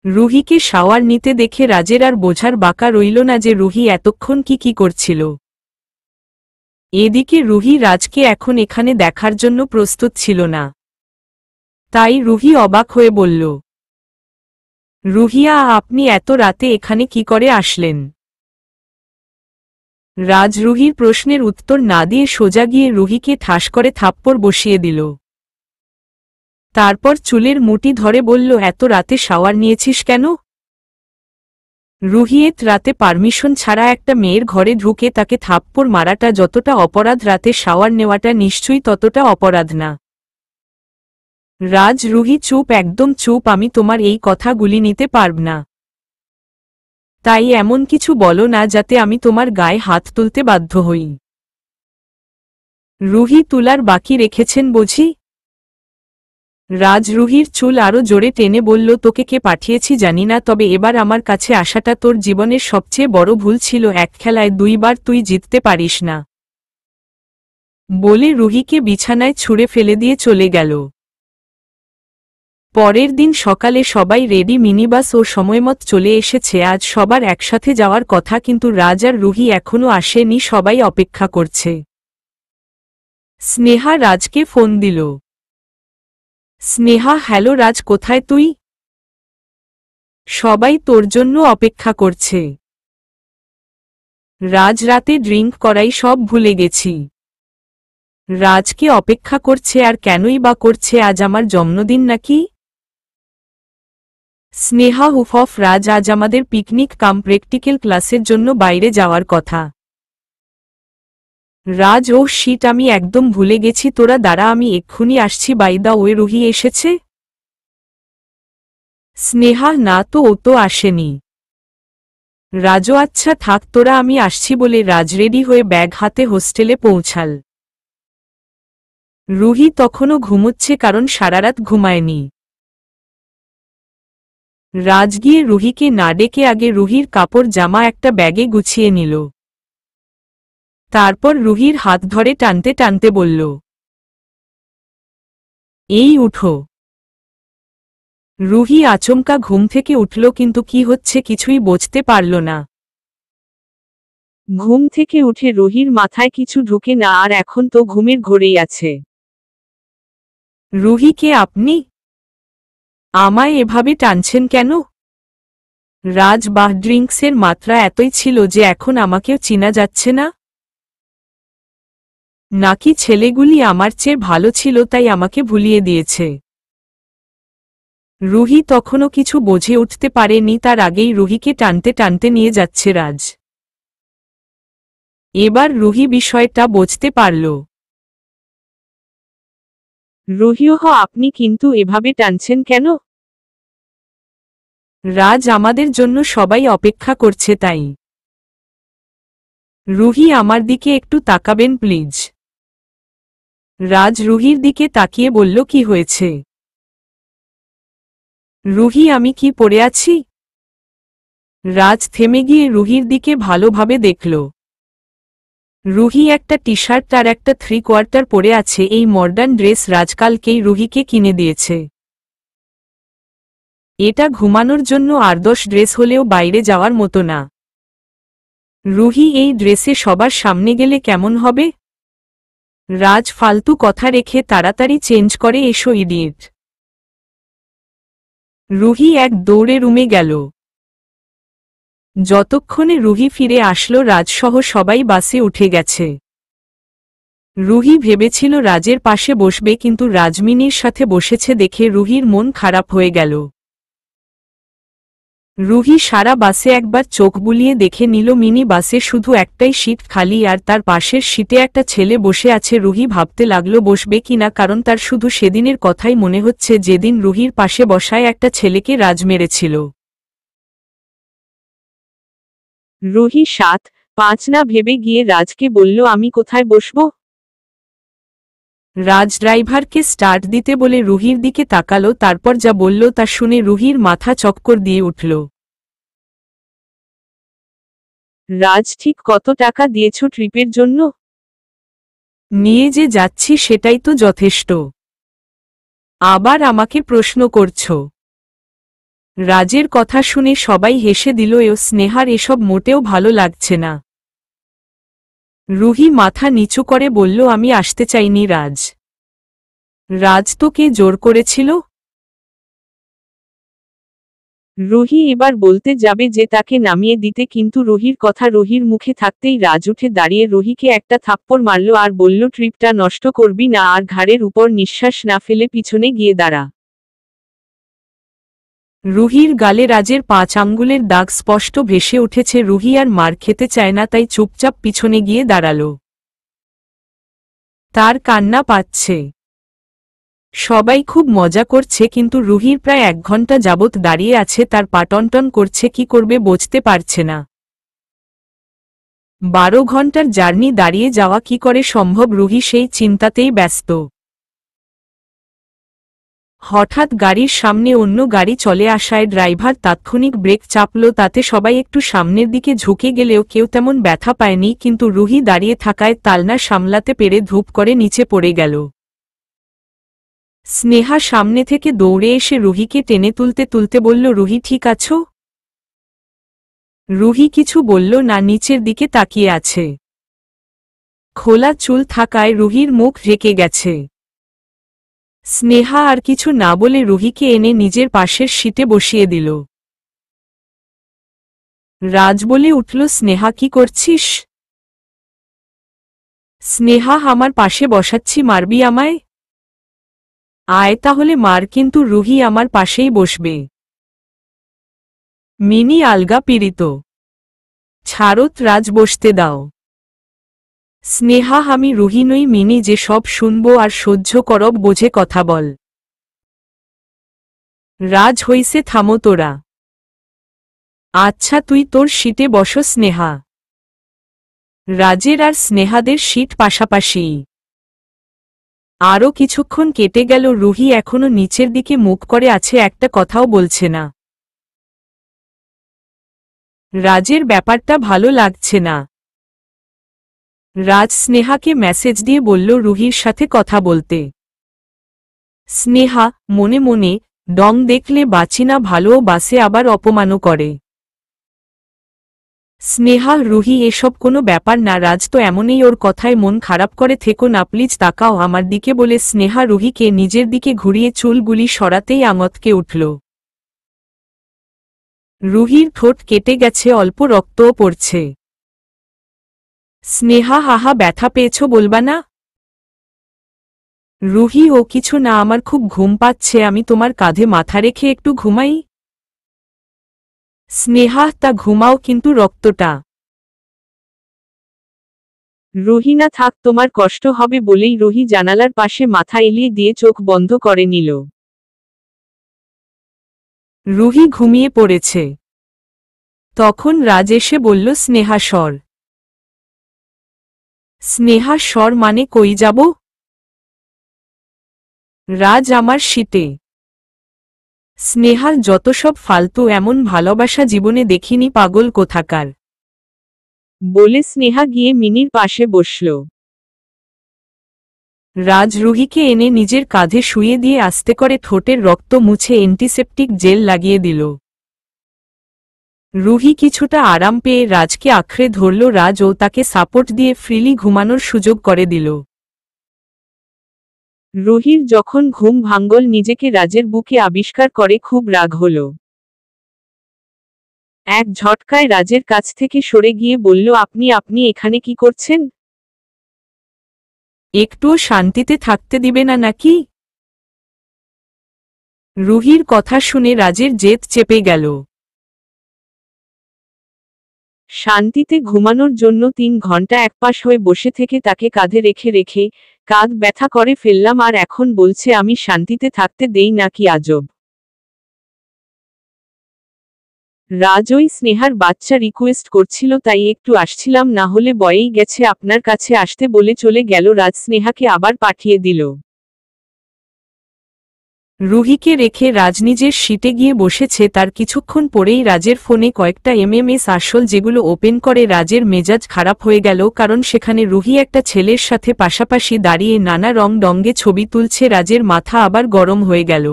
রুহিকে shower নিতে দেখে রাজের আর বোঝার বাঁকা রইল না যে রুহি এতক্ষণ কি করছিল। এদিকে রুহি রাজকে এখন এখানে দেখার জন্য প্রস্তুত ছিল না। তাই রুহি অবাক হয়ে বলল, রুহিয়া, আপনি এত রাতে এখানে কি করে আসলেন? রাজ রুহির প্রশ্নের উত্তর না দিয়ে সোজা গিয়ে রুহিকে ঠাস করে থাপ্পড় বসিয়ে দিল। তারপর চুলের মুঠি ধরে বলল, এত রাতে শাওয়ার নিয়েছিস কেন? রুহি, এত রাতে পারমিশন ছাড়া একটা মেয়ের ঘরে ঢুকে তাকে থাপ্পড় মারাটা যতটা অপরাধ, রাতে শাওয়ার নেওয়াটা নিশ্চয়ই ততটা অপরাধ না। রাজ, রুহি চুপ, একদম চুপ, আমি তোমার এই কথাগুলি নিতে পারব না। তাই এমন কিছু বলো না যাতে আমি তোমার গায়ে হাত তুলতে বাধ্য হই। রুহি তুলার বাকি রেখেছেন বুঝি? রাজ রুহির চুল আরো জোরে টেনে বলল, তোকে কে পাঠিয়েছি জানি না, তবে এবার আমার কাছে আসাটা তোর জীবনের সবচেয়ে বড় ভুল ছিল। এক খেলায় 2 বার তুই জিততে পারিস না। বলে রুহিকে বিছানায় ছুঁড়ে ফেলে দিয়ে চলে গেল। পরের দিন সকালে সবাই রেডি, মিনিবাস ও সময়মত চলে এসেছে। আজ সবার একসাথে যাওয়ার কথা, কিন্তু রাজ আর রুহি এখনো আসেনি, সবাই অপেক্ষা করছে। স্নেহা রাজকে ফোন দিল। স্নেহা, হ্যালো রাজ, কোথায় তুই? সবাই তোর জন্য অপেক্ষা করছে। রাজ, রাতে ড্রিঙ্ক করাই সব ভুলে গেছি। রাজকে অপেক্ষা করছে, আর কেনই বা করছে? আজ আমার জন্মদিন নাকি? স্নেহা, উফ রাজ, আজ আমাদের পিকনিক কাম প্র্যাকটিক্যাল ক্লাসের জন্য বাইরে যাওয়ার কথা। রাজ, ও শিট, আমি একদম ভুলে গেছি। তোরা দাঁড়া, আমি এক্ষুনি আসছি। বাই দা ওয়ে, রুহি এসেছে? স্নেহা, না তো, ও তো আসেনি। রাজও, আচ্ছা থাক তোরা, আমি আসছি বলে রাজ রেডি হয়ে ব্যাগ হাতে হোস্টেলে পৌঁছাল। রুহি তখনও ঘুমোচ্ছে, কারণ সারারাত ঘুমায়নি। রাজ গিয়ে রুহিকে না ডেকে আগে রুহির কাপড় জামা একটা ব্যাগে গুছিয়ে নিল। তারপর রুহির হাত ধরে টানতে টানতে বলল, এই উঠো। রুহি আচমকা ঘুম থেকে উঠল, কিন্তু কি হচ্ছে কিছুই বুঝতে পারল না। ঘুম থেকে উঠে রুহির মাথায় কিছু ঢুকে না, আর এখন তো ঘুমের ঘোরেই আছে। রুহি, কে আপনি? আমায় এভাবে টানছেন কেন? রাজ, বাহ, ড্রিঙ্কসের মাত্রা এতই ছিল যে এখন আমাকেও চিনা যাচ্ছে না? নাকি ছেলেগুলি আমার চেয়ে ভালো ছিল তাই আমাকে ভুলিয়ে দিয়েছে? রুহি তখনও কিছু বোঝে উঠতে পারেনি, তার আগেই রুহিকে টানতে টানতে নিয়ে যাচ্ছে রাজ। এবার রুহি বিষয়টা বুঝতে পারল। রুহিও, আপনি কিন্তু এভাবে টানছেন কেন? রাজ, আমাদের জন্য সবাই অপেক্ষা করছে তাই। রুহি, আমার দিকে একটু তাকাবেন প্লিজ? রাজ রুহির দিকে তাকিয়ে বলল, কি হয়েছে? রুহি, আমি কি পরে আছি? রাজ থেমে গিয়ে রুহির দিকে ভালোভাবে দেখল। রুহি একটা টি শার্ট আর একটা 3/4 পরে আছে। এই মডার্ন ড্রেস রাজকালকেই রুহিকে কিনে দিয়েছে। এটা ঘুমানোর জন্য আদর্শ ড্রেস হলেও বাইরে যাওয়ার মতো না। রুহি, এই ড্রেসে সবার সামনে গেলে কেমন হবে? রাজ ফালতু কথা রেখে তাড়াতাড়ি চেঞ্জ করে, এসো ইডিয়েট। রুহি এক দৌড়ে রুমে গেল। যতক্ষণে রুহি ফিরে আসলো রাজসহ সবাই বাসে উঠে গেছে। রুহি ভেবেছিল রাজের পাশে বসবে, কিন্তু রাজমিনীর সাথে বসেছে দেখে রুহির মন খারাপ হয়ে গেল। রুহি সারা বাসে একবার চোখ বুলিয়ে দেখে নিল মিনি বাসে শুধু একটাই সিট খালি, আর তার পাশের সিটে একটা ছেলে বসে আছে। রুহি ভাবতে লাগলো বসবে কিনা, কারণ তার শুধু সেদিনের কথাই মনে হচ্ছে যেদিন রুহির পাশে বসায় একটা ছেলেকে রাজ মেরেছিল। রুহি 7-5 না ভেবে গিয়ে রাজকে বলল, আমি কোথায় বসবো? রাজ ড্রাইভারকে স্টার্ট দিতে বলে রুহির দিকে তাকালো, তারপর যা বলল তা শুনে রুহির মাথা চক্কর দিয়ে উঠল। রাজ, ঠিক কত টাকা দিয়েছ ট্রিপের জন্য? নিয়ে যে যাচ্ছি সেটাই তো যথেষ্ট। আবার আমাকে প্রশ্ন করছো? রাজের কথা শুনে সবাই হেসে দিল। স্নেহার এসব মোটেও ভালো লাগছে না। রুহি মাথা নিচু করে বলল, আমি আসতে চাইনি রাজ। রাজ তোকে জোর করেছিল? রুহি এবার বলতে যাবে যে তাকে নামিয়ে দিতে, কিন্তু রুহির কথা রুহির মুখে থাকতেই রাজ উঠে দাঁড়িয়ে রুহিকে একটা থাপ্পড় মারল আর বলল, ট্রিপটা নষ্ট করবি না, আর ঘাড়ের উপর নিঃশ্বাস না ফেলে পিছনে গিয়ে দাঁড়া। রুহির গালে রাজের 5 আঙ্গুলের দাগ স্পষ্ট ভেসে উঠেছে। রুহি আর মার খেতে চায় না, তাই চুপচাপ পিছনে গিয়ে দাঁড়াল। তার কান্না পাচ্ছে। সবাই খুব মজা করছে, কিন্তু রুহির প্রায় 1 ঘন্টা যাবৎ দাঁড়িয়ে আছে, তার পা টনটন করছে, কি করবে বুঝতে পারছে না। 12 ঘন্টার জার্নি দাঁড়িয়ে যাওয়া কি করে সম্ভব, রুহি সেই চিন্তাতেই ব্যস্ত। হঠাৎ গাড়ির সামনে অন্য গাড়ি চলে আসায় ড্রাইভার তাৎক্ষণিক ব্রেক চাপল, তাতে সবাই একটু সামনের দিকে ঝুঁকে গেলেও কেউ তেমন ব্যথা পায়নি, কিন্তু রুহি দাঁড়িয়ে থাকায় তালনা সামলাতে পেরে ধূপ করে নিচে পড়ে গেল। স্নেহা সামনে থেকে দৌড়ে এসে রুহিকে টেনে তুলতে তুলতে বলল, রুহি ঠিক আছো? রুহি কিছু বলল না, নিচের দিকে তাকিয়ে আছে। খোলা চুল থাকায় রুহির মুখ ঢেকে গেছে। স্নেহা আর কিছু না বলে রুহিকে এনে নিজের পাশের সিটে বসিয়ে দিল। রাজ বলে উঠল, স্নেহা কি করছিস? স্নেহা আমার পাশে বসাচ্ছি, মারবি আমায়? আয় তাহলে মার, কিন্তু রুহি আমার পাশেই বসবে। মিনি আলগা পীড়িত। ছাড়ত, রাজ বসতে দাও। স্নেহা আমি রুহি নই মিনি যে সব শুনব আর সহ্য করব, বোঝে কথা বল। রাজ হইছে, থামো তোরা। আচ্ছা তুই তোর সিটে বসো স্নেহা। রাজের আর স্নেহাদের সিট পাশাপাশি। আরও কিছুক্ষণ কেটে গেল, রুহি এখনো নিচের দিকে মুখ করে আছে, একটা কথাও বলছে না। রাজের ব্যাপারটা ভালো লাগছে না। রাজ স্নেহাকে মেসেজ দিয়ে বলল রুহির সাথে কথা বলতে। স্নেহা মনে মনে, ডং দেখলে বাঁচি না ভালো, বাসে আবার অপমানও করে। স্নেহা রুহি এসব কোনো ব্যাপার না, রাজ তো এমনই, ওর কথায় মন খারাপ করে থেকো না, প্লিজ তাকাও আমার দিকে বলে স্নেহা রুহিকে নিজের দিকে ঘুরিয়ে চুলগুলি সরাতেই আঙতকে উঠল। রুহির ঠোঁট কেটে গেছে, অল্প রক্তও পড়ছে। স্নেহা হাহা ব্যথা পেয়েছ বলবা না? রুহি ও কিছু না, আমার খুব ঘুম পাচ্ছে, আমি তোমার কাঁধে মাথা রেখে একটু ঘুমাই। স্নেহা তা ঘুমাও, কিন্তু রক্তটা। রুহি না থাক, তোমার কষ্ট হবে বলেই রুহি জানালার পাশে মাথা এলিয়ে দিয়ে চোখ বন্ধ করে নিল। রুহি ঘুমিয়ে পড়েছে। তখন রাজ এসে বলল, স্নেহা সর। স্নেহা সর মানে কই যাব? রাজ আমার সিটে। স্নেহার যত সব ফালতু, এমন ভালোবাসা জীবনে দেখিনি, পাগল কোথাকার। বলে স্নেহা গিয়ে মিনির পাশে বসল। রাজ রুহিকে এনে নিজের কাঁধে শুইয়ে দিয়ে আস্তে করে ঠোঁটের রক্ত মুছে অ্যান্টিসেপটিক জেল লাগিয়ে দিল। রুহি কিছুটা আরাম পেয়ে রাজকে আঁকড়ে ধরল। রাজ ও তাকে সাপোর্ট দিয়ে ফ্রিলি ঘুমানোর সুযোগ করে দিল। রুহির যখন ঘুম ভাঙ্গল, নিজেকে রাজের বুকে আবিষ্কার করে খুব রাগ হল। এক ঝটকায় রাজের কাছ থেকে সরে গিয়ে বলল, আপনি আপনি এখানে কি করছেন? একটুও শান্তিতে থাকতে দিবে না নাকি? রুহির কথা শুনে রাজের জেদ চেপে গেল। শান্তিতে ঘুমানোর জন্য 3 ঘন্টা একপাশ হয়ে বসে থেকে তাকে কাঁধে রেখে রেখে কাঁধ ব্যথা করে ফেললাম, আর এখন বলছে আমি শান্তিতে থাকতে দেই না, কি আজব। রাজ ওই স্নেহার বাচ্চা রিকোয়েস্ট করছিল তাই একটু আসছিলাম, না হলে বয়েই গেছে আপনার কাছে আসতে বলে চলে গেল। রাজ স্নেহাকে আবার পাঠিয়ে দিল। রুহিকে রেখে রাজ নিজের সিটে গিয়ে বসেছে। তার কিছুক্ষণ পরেই রাজের ফোনে কয়েকটা এমএমএস আসল, যেগুলো ওপেন করে রাজের মেজাজ খারাপ হয়ে গেল, কারণ সেখানে রুহি একটা ছেলের সাথে পাশাপাশি দাঁড়িয়ে নানা রং ডঙ্গে ছবি তুলছে। রাজের মাথা আবার গরম হয়ে গেল।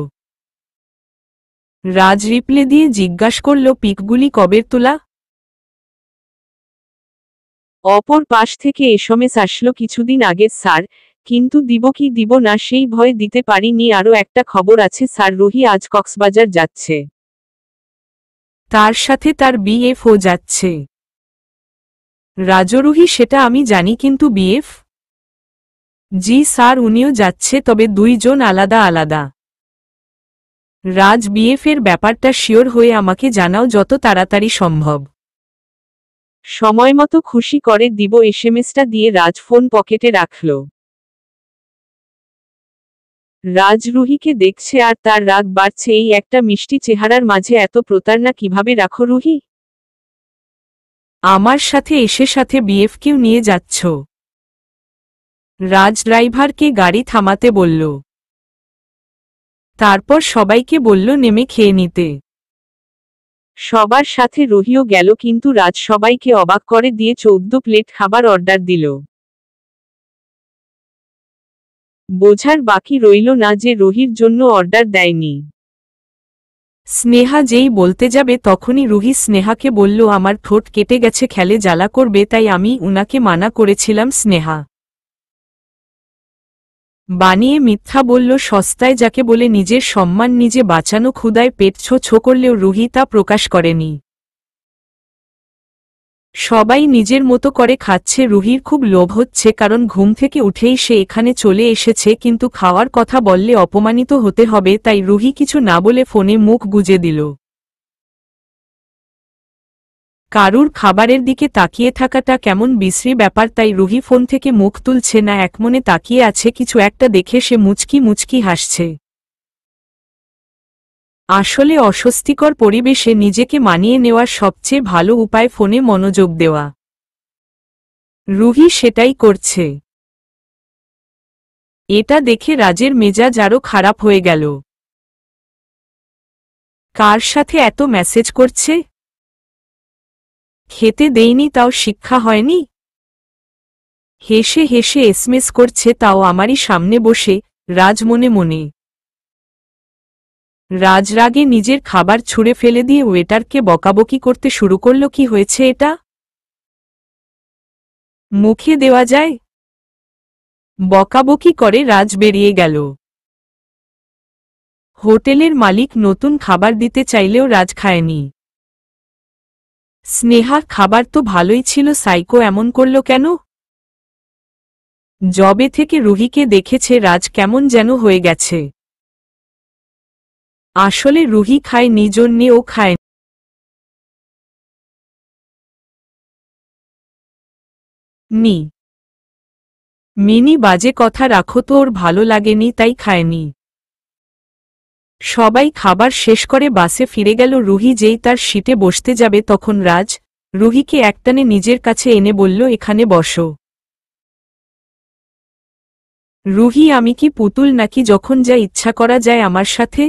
রাজ রিপ্লে দিয়ে জিজ্ঞাসা করল পিকগুলি কবের তোলা। অপর পাশ থেকে এসএমএস আসলো কিছুদিন আগে স্যার, কিন্তু দিব কি দিব না সেই ভয় দিতে পারিনি। আরও একটা খবর আছে স্যার, রুহি আজ কক্সবাজার যাচ্ছে। তার সাথে তার বিএফও যাচ্ছে। রাজরুহি সেটা আমি জানি, কিন্তু বিএফ? জি স্যার, উনিও যাচ্ছে, তবে দুইজন আলাদা আলাদা। রাজ বিএফ এর ব্যাপারটা শিওর হয়ে আমাকে জানাও যত তাড়াতাড়ি সম্ভব। সময়মতো খুশি করে দিব। এসএমএসটা দিয়ে রাজ ফোন পকেটে রাখল। রাজ রুহিকে দেখছে আর তার রাগ বাড়ছে। এই একটা মিষ্টি চেহারার মাঝে এত প্রতারণা কিভাবে রাখো রুহি? আমার সাথে এসে সাথে বিএফকেও নিয়ে যাচ্ছ? রাজ ড্রাইভারকে গাড়ি থামাতে বলল। তারপর সবাইকে বলল নেমে খেয়ে নিতে। সবার সাথে রুহিও গেল, কিন্তু রাজ সবাইকে অবাক করে দিয়ে 14 প্লেট খাবার অর্ডার দিল। বোঝার বাকি রইল না যে রুহির জন্য অর্ডার দেয়নি। স্নেহা যেই বলতে যাবে তখনই রুহি স্নেহাকে বলল আমার ঠোঁট কেটে গেছে, খেলে জ্বালা করবে, তাই আমি উনাকে মানা করেছিলাম। স্নেহা বানিয়ে মিথ্যা বলল, সস্তায় যাকে বলে নিজের সম্মান নিজে বাঁচানো। ক্ষুদায় পেট ছো করলেও রুহি তা প্রকাশ করেনি। সবাই নিজের মতো করে খাচ্ছে। রুহির খুব লোভ হচ্ছে, কারণ ঘুম থেকে উঠেই সে এখানে চলে এসেছে, কিন্তু খাওয়ার কথা বললে অপমানিত হতে হবে, তাই রুহি কিছু না বলে ফোনে মুখ গুজে দিল। কারুর খাবারের দিকে তাকিয়ে থাকাটা কেমন বিশ্রী ব্যাপার, তাই রুহি ফোন থেকে মুখ তুলছে না, একমনে তাকিয়ে আছে। কিছু একটা দেখে সে মুচকি মুচকি হাসছে। আসলে অস্বস্তিকর পরিবেশে নিজেকে মানিয়ে নেওয়ার সবচেয়ে ভালো উপায় ফোনে মনোযোগ দেওয়া। রুহি সেটাই করছে। এটা দেখে রাজের মেজাজ আরও খারাপ হয়ে গেল। কার সাথে এত মেসেজ করছে? খেতে দেইনি তাও শিক্ষা হয়নি? হেসে হেসে এসএমএস করছে, তাও আমারই সামনে বসে। রাজ মনে মনে। রাজ রাগে নিজের খাবার ছুঁড়ে ফেলে দিয়ে ওয়েটারকে বকাবকি করতে শুরু করল। কি হয়েছে এটা? মুখে দেওয়া যায়? বকাবকি করে রাজ বেরিয়ে গেল। হোটেলের মালিক নতুন খাবার দিতে চাইলেও রাজ খায়নি। স্নেহার খাবার তো ভালোই ছিল, সাইকো এমন করল কেন? জবে থেকে রুহিকে দেখেছে রাজ কেমন যেন হয়ে গেছে। আসলে রুহি খায়নি জন্যে ও খায় নি। মিনি বাজে কথা রাখো তো, ওর ভালো লাগেনি তাই খায়নি। সবাই খাবার শেষ করে বাসে ফিরে গেল। রুহি যেই তার সিটে বসতে যাবে তখন রাজ রুহিকে একটানে নিজের কাছে এনে বলল এখানে বসো। রুহি আমি কি পুতুল নাকি যখন যা ইচ্ছা করা যায় আমার সাথে?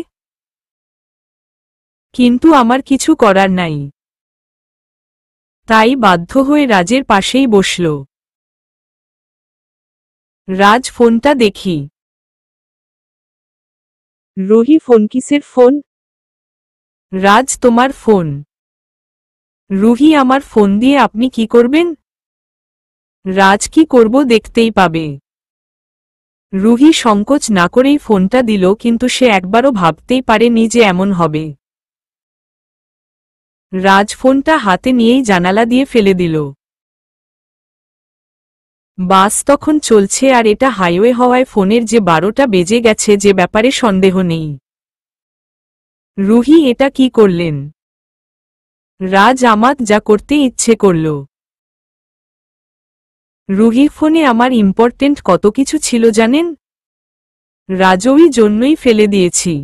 কিন্তু আমার কিছু করার নাই, তাই বাধ্য হয়ে রাজের পাশেই বসল। রাজ ফোনটা দেখি। রুহি ফোন কিসের ফোন? রাজ তোমার ফোন। রুহি আমার ফোন দিয়ে আপনি কি করবেন? রাজ কি করব দেখতেই পাবে। রুহি সংকোচ না করেই ফোনটা দিল, কিন্তু সে একবারও ভাবতেই পারেনি যে এমন হবে। রাজ ফোনটা হাতে নিয়েই জানালা দিয়ে ফেলে দিল। বাস তখন চলছে আর এটা হাইওয়ে হওয়ায় ফোনের যে 12টা বেজে গেছে যে ব্যাপারে সন্দেহ নেই। রুহি এটা কি করলেন? রাজ আমাত যা করতে ইচ্ছে করল। রুহির ফোনে আমার ইম্পর্টেন্ট কত কিছু ছিল জানেন? রাজওই জন্যই ফেলে দিয়েছি।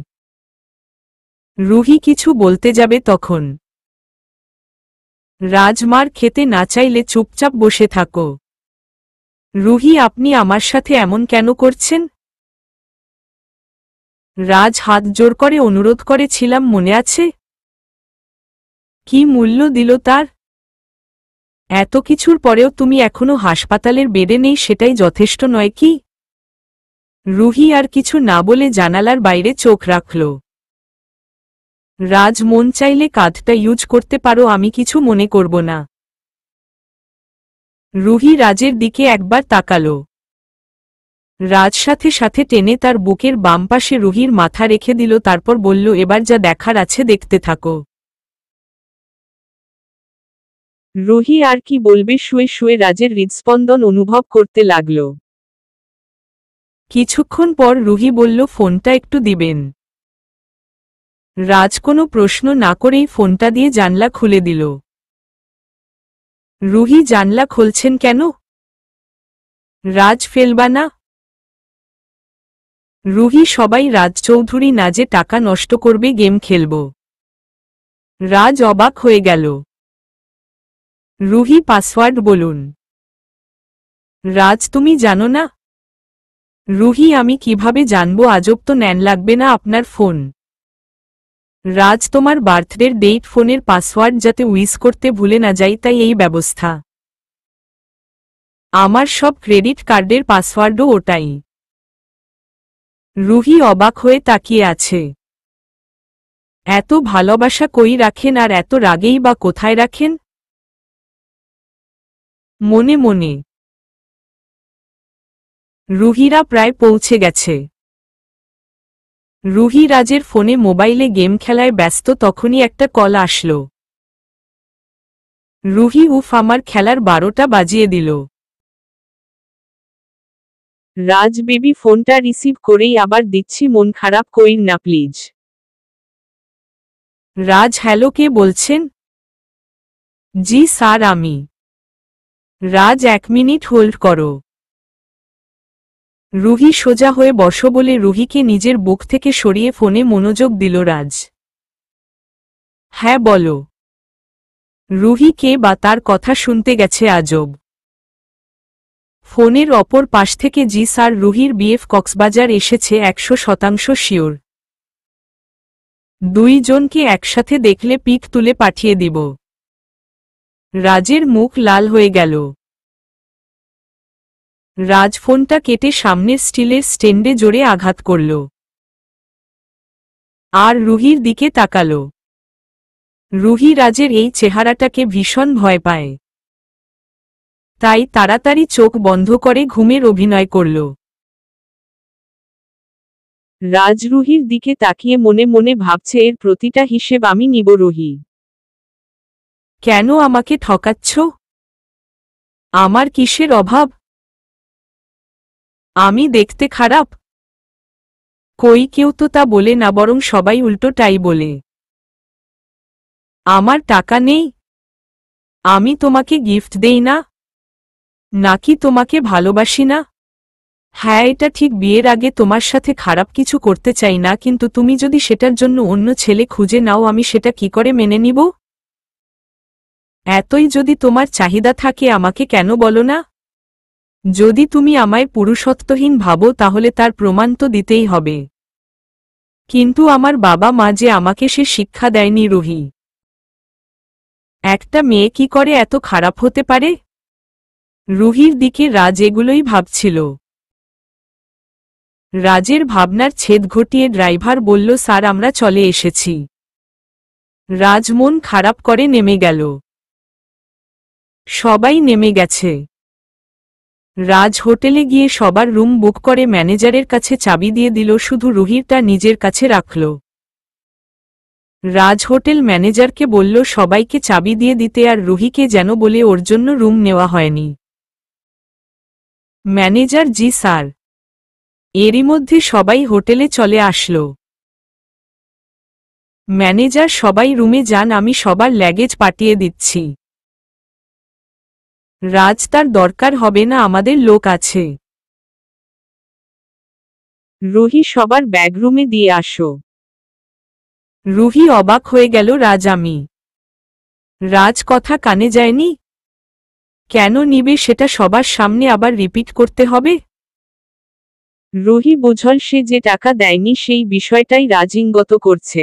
রুহি কিছু বলতে যাবে তখন রাজ মার খেতে না চাইলে চুপচাপ বসে থাকো। রুহি আপনি আমার সাথে এমন কেন করছেন? রাজ হাত জোর করে অনুরোধ করেছিলাম, মনে আছে? কি মূল্য দিল তার? এত কিছুর পরেও তুমি এখনো হাসপাতালের বেডে নেই, সেটাই যথেষ্ট নয় কি? রুহি আর কিছু না বলে জানালার বাইরে চোখ রাখল। রাজ মন চাইলে কাঁধটা ইউজ করতে পারো, আমি কিছু মনে করব না। রুহি রাজের দিকে একবার তাকালো। রাজ সাথে সাথে টেনে তার বুকের বাম পাশে রুহির মাথা রেখে দিল, তারপর বলল, এবার যা দেখার আছে দেখতে থাকো। রুহি আর কি বলবে, শুয়ে শুয়ে রাজের হৃদস্পন্দন অনুভব করতে লাগল। কিছুক্ষণ পর রুহি বলল, ফোনটা একটু দিবেন। রাজ কোনো প্রশ্ন না করেই ফোনটা দিয়ে জানলা খুলে দিল। রুহি, জানলা খুলছেন কেন? রাজ, ফেলবা না? রুহি, সবাই রাজ চৌধুরী না যে টাকা নষ্ট করবে, গেম খেলব। রাজ অবাক হয়ে গেল। রুহি, পাসওয়ার্ড বলুন। রাজ, তুমি জানো না? রুহি, আমি কিভাবে জানবো, আজব তো, নেন লাগবে না আপনার ফোন। রাজ, তোমার বার্থডের ডেট, ফোনের পাসওয়ার্ড যাতে উইশ করতে ভুলে না যাই তাই এই ব্যবস্থা। আমার সব ক্রেডিট কার্ডের পাসওয়ার্ডও ওটাই। রুহি অবাক হয়ে তাকিয়ে আছে। এত ভালোবাসা কই রাখেন, আর এত রাগেই বা কোথায় রাখেন? মনে মনে। রুহিরা প্রায় পৌঁছে গেছে। রুহি রাজের ফোনে মোবাইলে গেম খেলায় ব্যস্ত, তখনই একটা কল আসলো। রুহি, উফ, আমার খেলার 12টা বাজিয়ে দিল। রাজ, বেবি, ফোনটা রিসিভ করেই আবার দিচ্ছি, মন খারাপ কইর না প্লিজ। রাজ, হ্যালো, কে বলছেন? জি স্যার, আমি। রাজ, 1 মিনিট হোল্ড করো। রুহি, সোজা হয়ে বসো বলে রুহিকে নিজের বুক থেকে সরিয়ে ফোনে মনোযোগ দিল রাজ। হ্যাঁ বলো। রুহি কে বা, তার কথা শুনতে গেছে আজব। ফোনের অপর পাশ থেকে, জি স্যার, রুহির বিএফ কক্সবাজার এসেছে, 100% শিওর। 2 জনকে একসাথে দেখলে পিক তুলে পাঠিয়ে দিব। রাজের মুখ লাল হয়ে গেল। রাজ ফোনটা কেটে সামনের স্টিলের স্ট্যান্ডে জোরে আঘাত করল। আর রুহির দিকে তাকাল। রুহি রাজের এই চেহারাটাকে ভীষণ ভয় পায়। তাই তাড়াতাড়ি চোখ বন্ধ করে ঘুমের অভিনয় করল। রাজ রুহির দিকে তাকিয়ে মনে মনে ভাবছে, এর প্রতিটা হিসেব আমি নিব। রুহি, কেন আমাকে ঠকাচ্ছ? আমার কিসের অভাব? আমি দেখতে খারাপ? কই, কেউ তো তা বলে না, বরং সবাই উল্টোটাই বলে। আমার টাকা নেই? আমি তোমাকে গিফট দেই না? নাকি তোমাকে ভালোবাসি না? হ্যাঁ, এটা ঠিক, বিয়ের আগে তোমার সাথে খারাপ কিছু করতে চাই না, কিন্তু তুমি যদি সেটার জন্য অন্য ছেলে খুঁজে নাও, আমি সেটা কি করে মেনে নিব? এতই যদি তোমার চাহিদা থাকে, আমাকে কেন বলো না? যদি তুমি আমায় পুরুষত্বহীন ভাবো, তাহলে তার প্রমাণ তো দিতেই হবে। কিন্তু আমার বাবা মা যে আমাকে সে শিক্ষা দেয়নি। রুহি, একটা মেয়ে কি করে এত খারাপ হতে পারে? রুহির দিকে রাজ এগুলোই ভাবছিল। রাজের ভাবনার ছেদ ঘটিয়ে ড্রাইভার বলল, স্যার, আমরা চলে এসেছি। রাজ মন খারাপ করে নেমে গেল। সবাই নেমে গেছে। রাজ হোটেলে গিয়ে সবার রুম বুক করে ম্যানেজারের কাছে চাবি দিয়ে দিল, শুধু রুহিরটা নিজের কাছে রাখল। রাজ হোটেল ম্যানেজারকে বলল সবাইকে চাবি দিয়ে দিতে, আর রুহিকে যেন বলে ওর জন্য রুম নেওয়া হয়নি। ম্যানেজার, জি স্যার। এরই মধ্যে সবাই হোটেলে চলে আসলো। ম্যানেজার, সবাই রুমে যান, আমি সবার ল্যাগেজ পাঠিয়ে দিচ্ছি। রাজ, তার দরকার হবে না, আমাদের লোক আছে। রুহি, সবার ব্যাগ রুমে দিয়ে আসো। রুহি অবাক হয়ে গেল। রাজ, আমি? রাজ কথা কানে যায়নি? কেন নিবে সেটা সবার সামনে আবার রিপিট করতে হবে? রুহি বুঝল সে যে টাকা দেয়নি সেই বিষয়টাই রাজিঙ্গত করছে।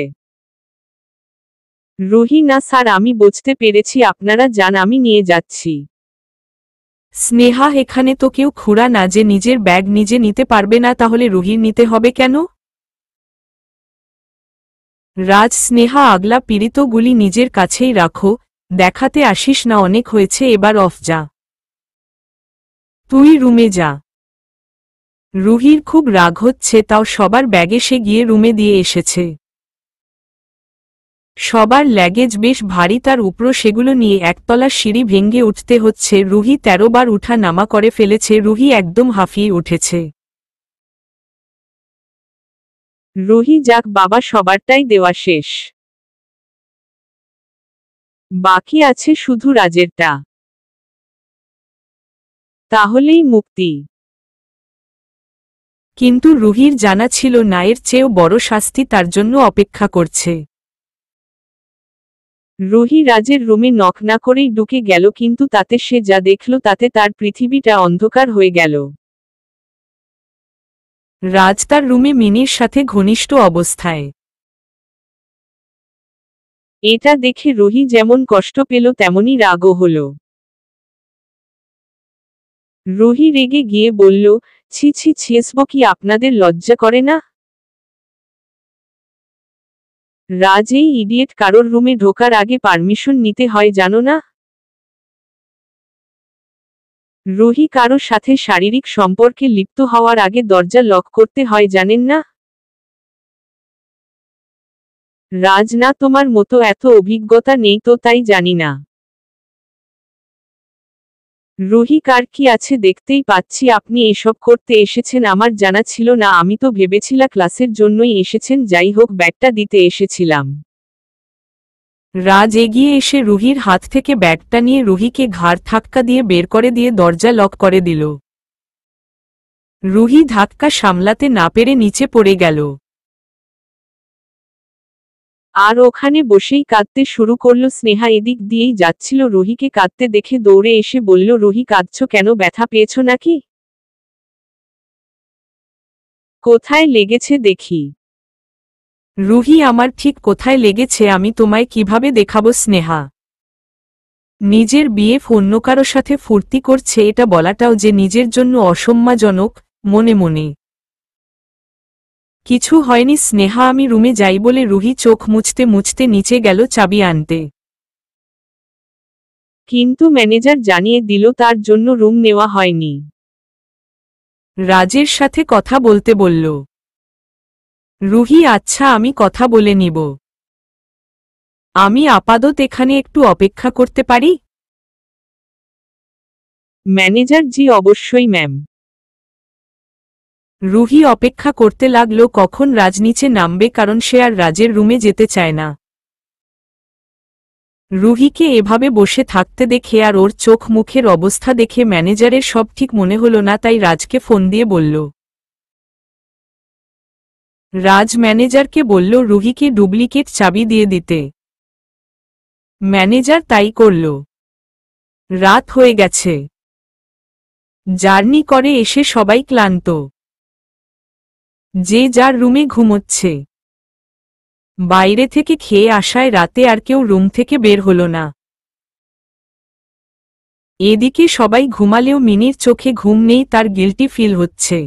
রুহি, না স্যার, আমি বুঝতে পেরেছি, আপনারা যান, আমি নিয়ে যাচ্ছি। স্নেহা, এখানে তো কেউ খুড়া না যে নিজের ব্যাগ নিজে নিতে পারবে না, তাহলে রুহির নিতে হবে কেন? রাজ স্নেহা আগলা পীড়িতগুলি নিজের কাছেই রাখো, দেখাতে আসিস না, অনেক হয়েছে, এবার অফ যা। তুই রুমে যা। রুহির খুব রাগ হচ্ছে, তাও সবার ব্যাগে সে গিয়ে রুমে দিয়ে এসেছে। সবার ল্যাগেজ বেশ ভারী, তার উপর সেগুলো নিয়ে একতলা সিঁড়ি ভেঙে উঠতে হচ্ছে। রুহি 13 বার উঠা নামা করে ফেলেছে। রুহি একদম হাঁফিয়ে উঠেছে। রুহি, যাক বাবা, সবারটাই দেওয়া শেষ, বাকি আছে শুধু রাজেরটা, তাহলেই মুক্তি। কিন্তু রুহির জানা ছিল না এর চেয়েও বড় শাস্তি তার জন্য অপেক্ষা করছে। রুহি রাজের রুমে নক না করেই ঢুকে গেল, কিন্তু তাতে সে যা দেখল তাতে তার পৃথিবীটা অন্ধকার হয়ে গেল। রাজ তার রুমে মিনির সাথে ঘনিষ্ঠ অবস্থায়। এটা দেখে রুহি যেমন কষ্ট পেল তেমনি রাগও হল। রুহি রেগে গিয়ে বলল, ছি ছি ছিয়েসব, কি আপনাদের লজ্জা করে না? রাজ, এই ইডিয়েট কারোর রুমে ঢোকার আগে পারমিশন নিতে হয় জানো না? রুহি, কারো সাথে শারীরিক সম্পর্কে লিপ্ত হওয়ার আগে দরজা লক করতে হয় জানেন না? রাজ, না, তোমার মতো এত অভিজ্ঞতা নেই তো তাই জানি না। রুহি, কার কি আছে দেখতেই পাচ্ছি, আপনি এসব করতে এসেছেন আমার জানা ছিল না, আমি তো ভেবেছিলাম ক্লাসের জন্যই এসেছেন, যাই হোক ব্যাগটা দিতে এসেছিলাম। রাজ এগিয়ে এসে রুহির হাত থেকে ব্যাগটা নিয়ে রুহিকে ঘাড় ধাক্কা দিয়ে বের করে দিয়ে দরজা লক করে দিল। রুহি ধাক্কা সামলাতে না পেরে নিচে পড়ে গেল। আর ওখানে বসেই কাঁদতে শুরু করল। স্নেহা এদিক দিয়েই যাচ্ছিল, রুহিকে কাঁদতে দেখে দৌড়ে এসে বলল, রুহি, কাঁদছো কেন? ব্যথা পেয়েছো নাকি? কোথায় লেগেছে দেখি। রুহি, আমার ঠিক কোথায় লেগেছে আমি তোমায় কিভাবে দেখাবো স্নেহা? নিজের বিএফ অন্য কারো সাথে ফুর্তি করছে, এটা বলাটাও যে নিজের জন্য অসম্মানজনক। মনে মনে কিছু হয়নি স্নেহা, আমি রুমে যাই বলে রুহি চোখ মুছতে মুছতে নিচে গেল চাবি আনতে। কিন্তু ম্যানেজার জানিয়ে দিল তার জন্য রুম নেওয়া হয়নি। রাজের সাথে কথা বলতে বলল। রুহি, আচ্ছা, আমি কথা বলে নিব। আমি আপাতত এখানে একটু অপেক্ষা করতে পারি? ম্যানেজার, জি অবশ্যই ম্যাম। রুহি অপেক্ষা করতে লাগলো কখন রাজ নিচে নামবে, কারণ সে আর রাজের রুমে যেতে চায় না। রুহিকে এভাবে বসে থাকতে দেখে আর ওর চোখ মুখের অবস্থা দেখে ম্যানেজারের সব ঠিক মনে হলো না, তাই রাজকে ফোন দিয়ে বলল। রাজ ম্যানেজারকে বলল রুহিকে ডুপ্লিকেট চাবি দিয়ে দিতে। ম্যানেজার তাই করল। রাত হয়ে গেছে। জার্নি করে এসে সবাই ক্লান্ত। যে যার রুমে ঘুমোচ্ছে। বাইরে থেকে খেয়ে আসায় রাতে আর কেউ রুম থেকে বের হলো না। এদিকে সবাই ঘুমালেও মিনির চোখে ঘুম নেই, তার গিল্টি ফিল হচ্ছে।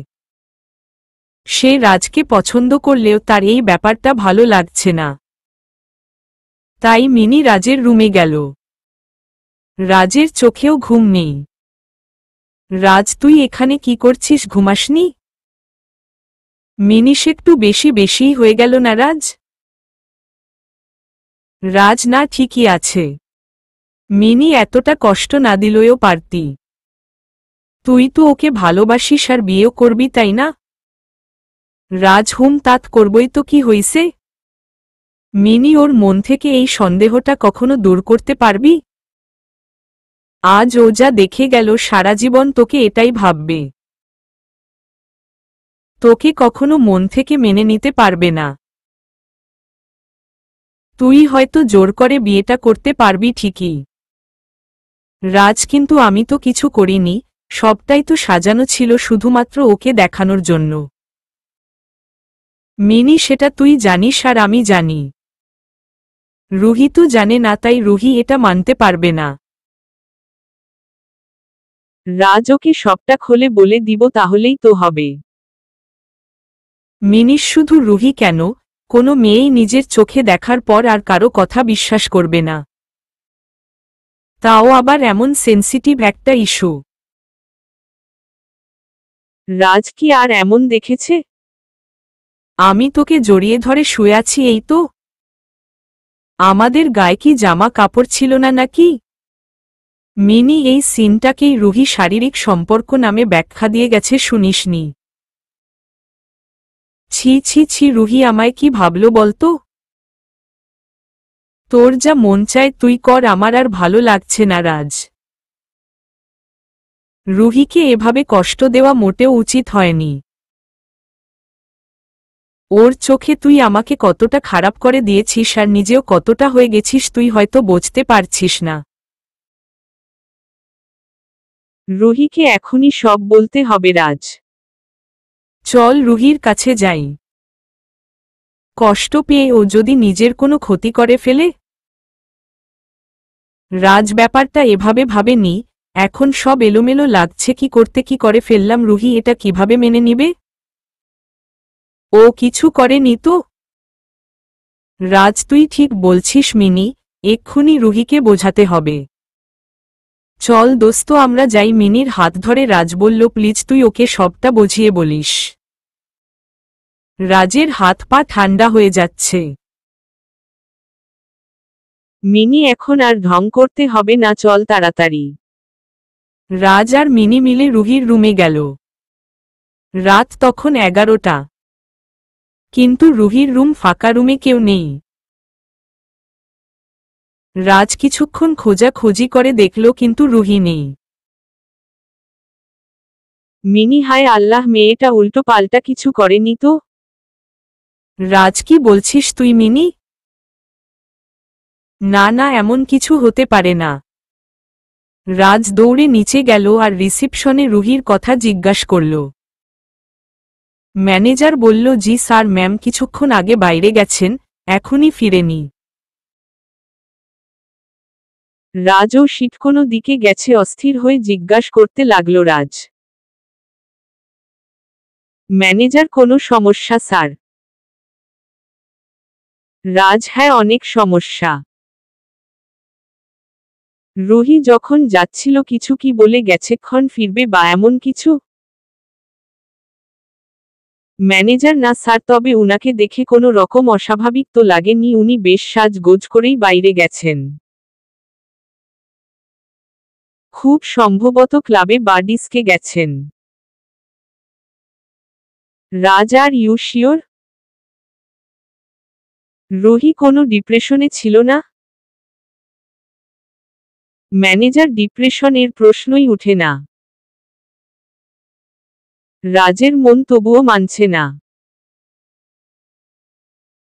সে রাজকে পছন্দ করলেও তার এই ব্যাপারটা ভালো লাগছে না। তাই মিনি রাজের রুমে গেল। রাজের চোখেও ঘুম নেই। রাজ, তুই এখানে কি করছিস, ঘুমাসনি? মিনিস একটু বেশি বেশিই হয়ে গেল না রাজ? রাজ, না, ঠিকই আছে। মিনি এতটা কষ্ট না দিলেও পারতি। তুই তো ওকে ভালোবাসিস আর বিয়েও করবি, তাই না? রাজ, হুম, তাত করবই তো, কি হইছে? মিনি, ওর মন থেকে এই সন্দেহটা কখনো দূর করতে পারবি? আজ ও যা দেখে গেল সারা জীবন তোকে এটাই ভাববে। তোকে কখনো মন থেকে মেনে নিতে পারবে না। তুই হয়তো জোর করে বিয়েটা করতে পারবি ঠিকই রাজ, কিন্তু আমি তো কিছু করিনি, সবটাই তো সাজানো ছিল শুধুমাত্র ওকে দেখানোর জন্য। মিনি, সেটা তুই জানিস আর আমি জানি। রুহি তো জানে না, তাই রুহি এটা মানতে পারবে না। রাজ, ওকে সবটা খুলে বলে দিব, তাহলেই তো হবে। মিনিস, শুধু রুহি কেন, কোনো মেয়েই নিজের চোখে দেখার পর আর কারো কথা বিশ্বাস করবে না, তাও আবার এমন সেনসিটিভ একটা ইস্যু। রাজ কি আর এমন দেখেছে? আমি তোকে জড়িয়ে ধরে শুয়ে আছি এই তো। আমাদের গায়ে কি জামা কাপড় ছিল না নাকি? মিনি এই সিনটাকেই রুহি শারীরিক সম্পর্ক নামে ব্যাখ্যা দিয়ে গেছে, শুনিসনি? ছি ছি ছি, রুহি আমায় কি ভাবলো বলতো? তোর যা মন চায় তুই কর, আমার আর ভালো লাগছে না রাজ। রুহিকে এভাবে কষ্ট দেওয়া মোটেও উচিত হয়নি। ওর চোখে তুই আমাকে কতটা খারাপ করে দিয়েছিস আর নিজেও কতটা হয়ে গেছিস তুই হয়তো বুঝতে পারছিস না। রুহিকে এখনই সব বলতে হবে রাজ। চল রুহির কাছে যাই। কষ্ট পেয়ে ও যদি নিজের কোনো ক্ষতি করে ফেলে? রাজ ব্যাপারটা এভাবে ভাবেনি, এখন সব এলোমেলো লাগছে, কি করতে কি করে ফেললাম, রুহি এটা কিভাবে মেনে নিবে? ও কিছু করেনি তো? রাজ তুই ঠিক বলছিস মিনি, এক্ষুনি রুহিকে বোঝাতে হবে। চল দোস্ত আমরা যাই। মিনির হাত ধরে রাজ বলল, প্লিজ তুই ওকে সবটা বুঝিয়ে বলিস। রাজের হাত পা ঠান্ডা হয়ে যাচ্ছে। মিনি এখন আর ঢং করতে হবে না, চল তাড়াতাড়ি। রাজ আর মিনি মিলে রুহির রুমে গেল। রাত তখন 11টা, কিন্তু রুহির রুম ফাঁকা, রুমে কেউ নেই। রাজ কিছুক্ষণ খোঁজাখুঁজি করে দেখল কিন্তু রুহি নেই। মিনি হায় আল্লাহ, মেয়েটা উল্টো পাল্টা কিছু করেনি তো? রাজ কি বলছিস তুই মিনি? না না, এমন কিছু হতে পারে না। রাজ দৌড়ে নিচে গেল আর রিসিপশনে রুহির কথা জিজ্ঞাসা করল। ম্যানেজার বলল, জি স্যার, ম্যাম কিছুক্ষণ আগে বাইরে গেছেন, এখনই ফিরেনি। রাজও শীত কোনো দিকে গেছে, অস্থির হয়ে জিজ্ঞাসা করতে লাগলো রাজ। ম্যানেজার, কোনো সমস্যা স্যার? রাজ হ্যাঁ, অনেক সমস্যা। রুহি যখন যাচ্ছিল কিছু কি বলে গেছেক্ষণ ফিরবে বা এমন কিছু? ম্যানেজার না স্যার, তবে উনাকে দেখে কোনো রকম অস্বাভাবিক তো লাগেনি, উনি বেশ সাজগোজ করেই বাইরে গেছেন। খুব সম্ভবত ক্লাবে বা ডিস্কে গেছেন। রাজ আর ইউ শিওর? রুহি কোনো ডিপ্রেশনে ছিল না? ম্যানেজার, ডিপ্রেশন এর প্রশ্নই উঠে না। রাজের মন তবুও মানছে না।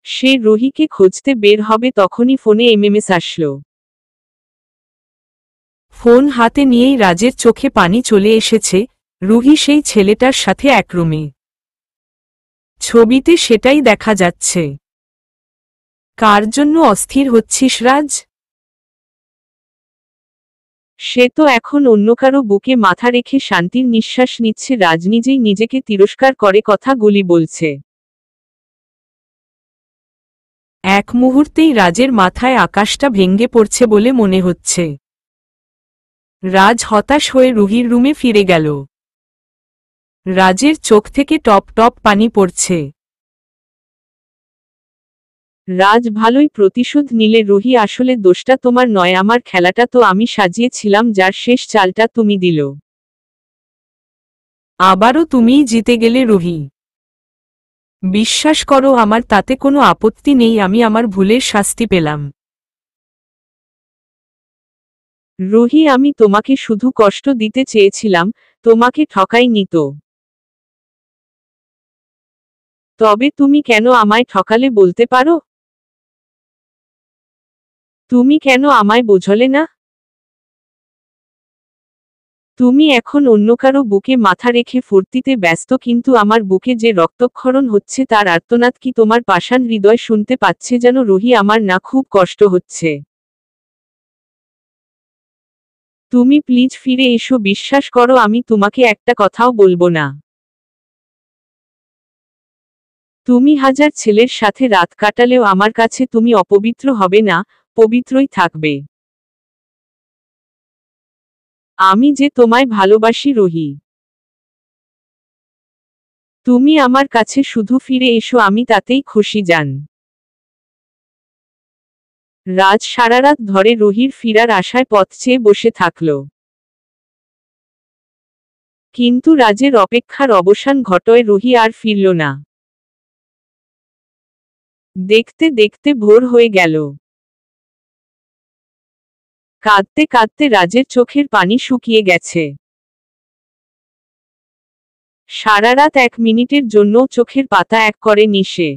সে রুহিকে খুঁজতে বের হবে তখনই ফোনে এমএমএস আসলো। ফোন হাতে নিয়েই রাজের চোখে পানি চলে এসেছে, রুহি সেই ছেলেটার সাথে এক রুমে। ছবিতে সেটাই দেখা যাচ্ছে। কার জন্য অস্থির হচ্ছিস রাজ? সে তো এখন অন্য কারো বুকে মাথা রেখে শান্তির নিঃশ্বাস নিচ্ছে, রাজ নিজেই নিজেকে তিরস্কার করে কথাগুলি বলছে। এক মুহূর্তেই রাজের মাথায় আকাশটা ভেঙে পড়ছে বলে মনে হচ্ছে। রাজ হতাশ হয়ে রুহির রুমে ফিরে গেল। রাজের চোখ থেকে টপ টপ পানি পড়ছে। রাজ, ভালোই প্রতিশোধ নিলে রুহি, আসলে দোষটা তোমার নয়, আমার খেলাটা তো আমি সাজিয়েছিলাম, যার শেষ চালটা তুমি দিল। আবারও তুমিই জিতে গেলে রুহি। বিশ্বাস করো, আমার তাতে কোনো আপত্তি নেই, আমি আমার ভুলের শাস্তি পেলাম। রুহি, আমি তোমাকে শুধু কষ্ট দিতে চেয়েছিলাম, তোমাকে ঠকাইনি তো। তবে তুমি কেন আমায় ঠকালে বলতে পারো? তুমি কেন আমায় বোঝলে না? তুমি এখন অন্য কারো বুকে মাথা রেখে ফুর্তিতে ব্যস্ত, কিন্তু আমার বুকে যে রক্তক্ষরণ হচ্ছে তার আর্তনাদ কি তোমার পাষাণ হৃদয় শুনতে পাচ্ছে? যেন রুহি, আমার না খুব কষ্ট হচ্ছে। তুমি প্লিজ ফিরে এসো, বিশ্বাস করো আমি তোমাকে একটা কথাও বলবো না। তুমি হাজার ছেলের সাথে রাত কাটালেও আমার কাছে তুমি অপবিত্র হবে না, পবিত্রই থাকবে। আমি যে তোমায় ভালোবাসি রোহি। তুমি আমার কাছে শুধু ফিরে এসো, আমি তাতেই খুশি যান। রাজ সারারাত ধরে রোহির ফিরার আশায় পথ চেয়ে বসে থাকল। কিন্তু রাজের অপেক্ষার অবসান ঘটায় রোহি আর ফিরল না। দেখতে দেখতে ভোর হয়ে গেল। কাঁদতে কাঁদতে রাজের চোখের পানি শুকিয়ে গেছে। সারারাত 1 মিনিটের জন্য চোখের পাতা এক করে নিশে।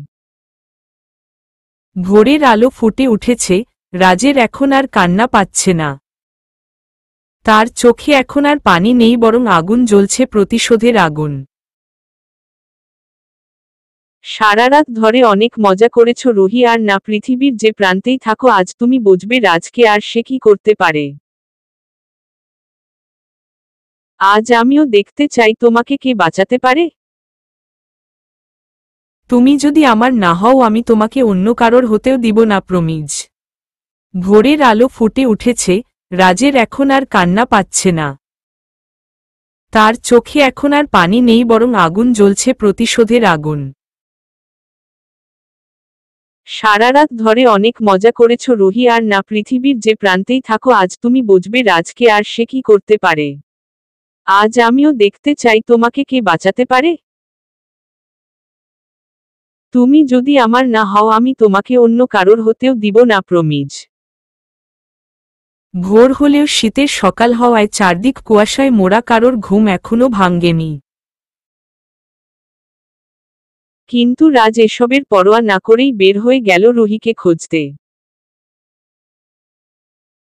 ভোরের আলো ফুটে উঠেছে, রাজের এখন আর কান্না পাচ্ছে না। তার চোখে এখন আর পানি নেই, বরং আগুন জ্বলছে, প্রতিশোধের আগুন। সারারাত ধরে অনেক মজা করেছ রোহি, আর না পৃথিবীর যে প্রান্তেই থাকো আজ তুমি বুঝবে রাজকে আর সে কি করতে পারে। আজ আমিও দেখতে চাই তোমাকে কে বাঁচাতে পারে। তুমি যদি আমার না হও আমি তোমাকে অন্য কারোর হতেও দিব না প্রমিজ। ভোরের আলো ফুটে উঠেছে, রাজের এখন আর কান্না পাচ্ছে না। তার চোখে এখন আর পানি নেই, বরং আগুন জ্বলছে, প্রতিশোধের আগুন। সারারাত ধরে অনেক মজা করেছ রোহি, আর না পৃথিবীর যে প্রান্তেই থাকো আজ তুমি বুঝবে রাজকে আর সে কি করতে পারে। আজ আমিও দেখতে চাই তোমাকে কে বাঁচাতে পারে। তুমি যদি আমার না হও আমি তোমাকে অন্য কারোর হতেও দিব না প্রমিজ। ভোর হলেও শীতের সকাল হওয়ায় চারদিক কুয়াশায় মোড়া, কারোর ঘুম এখনো ভাঙ্গেনি। কিন্তু রাজ এসবের পরোয়া না করেই বের হয়ে গেল রোহিকে খুঁজতে।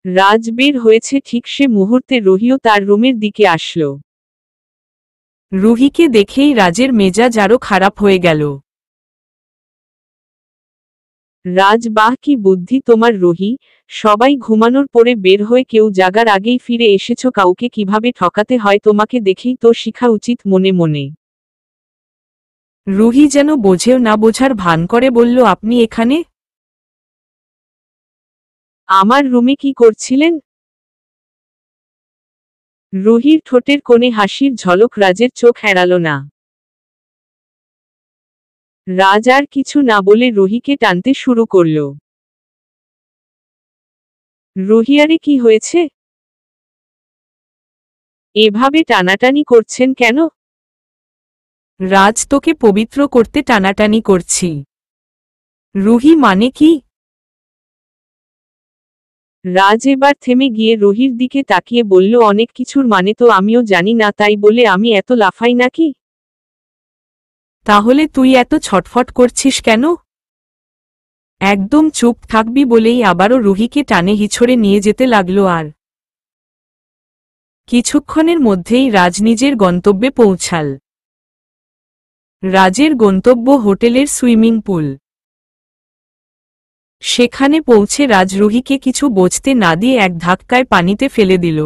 রাজ বের হয়েছে ঠিক সে মুহূর্তে রোহিও তার রুমের দিকে আসলো। রুহিকে দেখেই রাজের মেজাজ আরো খারাপ হয়ে গেল। রাজ, বাহ কি বুদ্ধি তোমার রোহি, সবাই ঘুমানোর পরে বের হয়ে কেউ জাগার আগেই ফিরে এসেছো, কাউকে কিভাবে ঠকাতে হয় তোমাকে দেখেই তো শিখা উচিত মনে মনে। রুহি যেন বোঝেও না বোঝার ভান করে বলল, আপনি এখানে? আমার রুমে কি করছিলেন? রুহির ঠোঁটের কোণে হাসির ঝলক রাজের চোখ এড়াল না। রাজ আর কিছু না বলে রুহিকে টানতে শুরু করল। রুহি, আরে কি হয়েছে? এভাবে টানাটানি করছেন কেন? রাজ, তোকে পবিত্র করতে টানাটানি করছি। রুহি, মানে কি? রাজ এবার থেমে গিয়ে রুহির দিকে তাকিয়ে বলল, অনেক কিছুর মানে তো আমিও জানি না, তাই বলে আমি এত লাফাই নাকি? তাহলে তুই এত ছটফট করছিস কেন? একদম চুপ থাকবি বলেই আবারও রুহিকে টানে হিছড়ে নিয়ে যেতে লাগলো। আর কিছুক্ষণের মধ্যেই রাজ নিজের গন্তব্যে পৌঁছাল। রাজের গন্তব্য হোটেলের সুইমিং পুল। সেখানে পৌঁছে রাজ রুহিকে কিছু বুঝতে না দিয়ে এক ধাক্কায় পানিতে ফেলে দিল।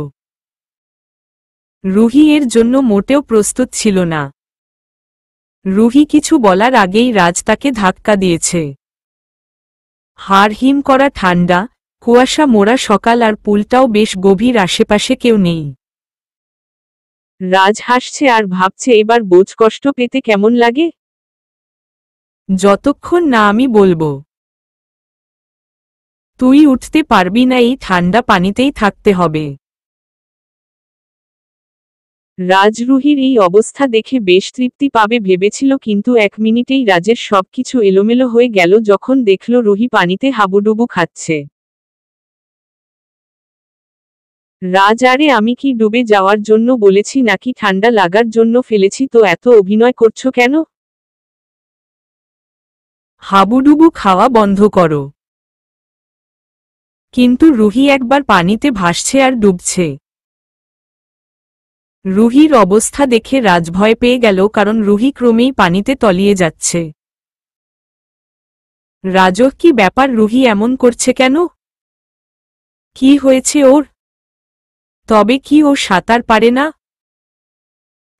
রুহি এর জন্য মোটেও প্রস্তুত ছিল না। রুহি কিছু বলার আগেই রাজ তাকে ধাক্কা দিয়েছে। হাড় হিম করা ঠান্ডা, কুয়াশা মোড়া সকাল, আর পুলটাও বেশ গভীর, আশেপাশে কেউ নেই। রাজ হাসছে আর ভাবছে এবার বোঝ কষ্ট পেতে কেমন লাগে। যতক্ষণ না আমি বলবো। তুই উঠতে পারবি না, এই ঠান্ডা পানিতেই থাকতে হবে। রাজ রুহির এই অবস্থা দেখে বেশ তৃপ্তি পাবে ভেবেছিল, কিন্তু 1 মিনিটেই রাজের সবকিছু এলোমেলো হয়ে গেল যখন দেখল রুহি পানিতে হাবুডুবু খাচ্ছে। রাজ, আরে আমি কি ডুবে যাওয়ার জন্য বলেছি নাকি ঠান্ডা লাগার জন্য ফেলেছি, তো এত অভিনয় করছো কেন? হাবুডুবু খাওয়া বন্ধ করো। কিন্তু রুহি একবার পানিতে ভাসছে আর ডুবছে। রুহির অবস্থা দেখে রাজ ভয় পেয়ে গেল, কারণ রুহি ক্রমেই পানিতে তলিয়ে যাচ্ছে। রাজও, কি ব্যাপার, রুহি এমন করছে কেন? কি হয়েছে ওর? তবে কি ও সাঁতার পারে না?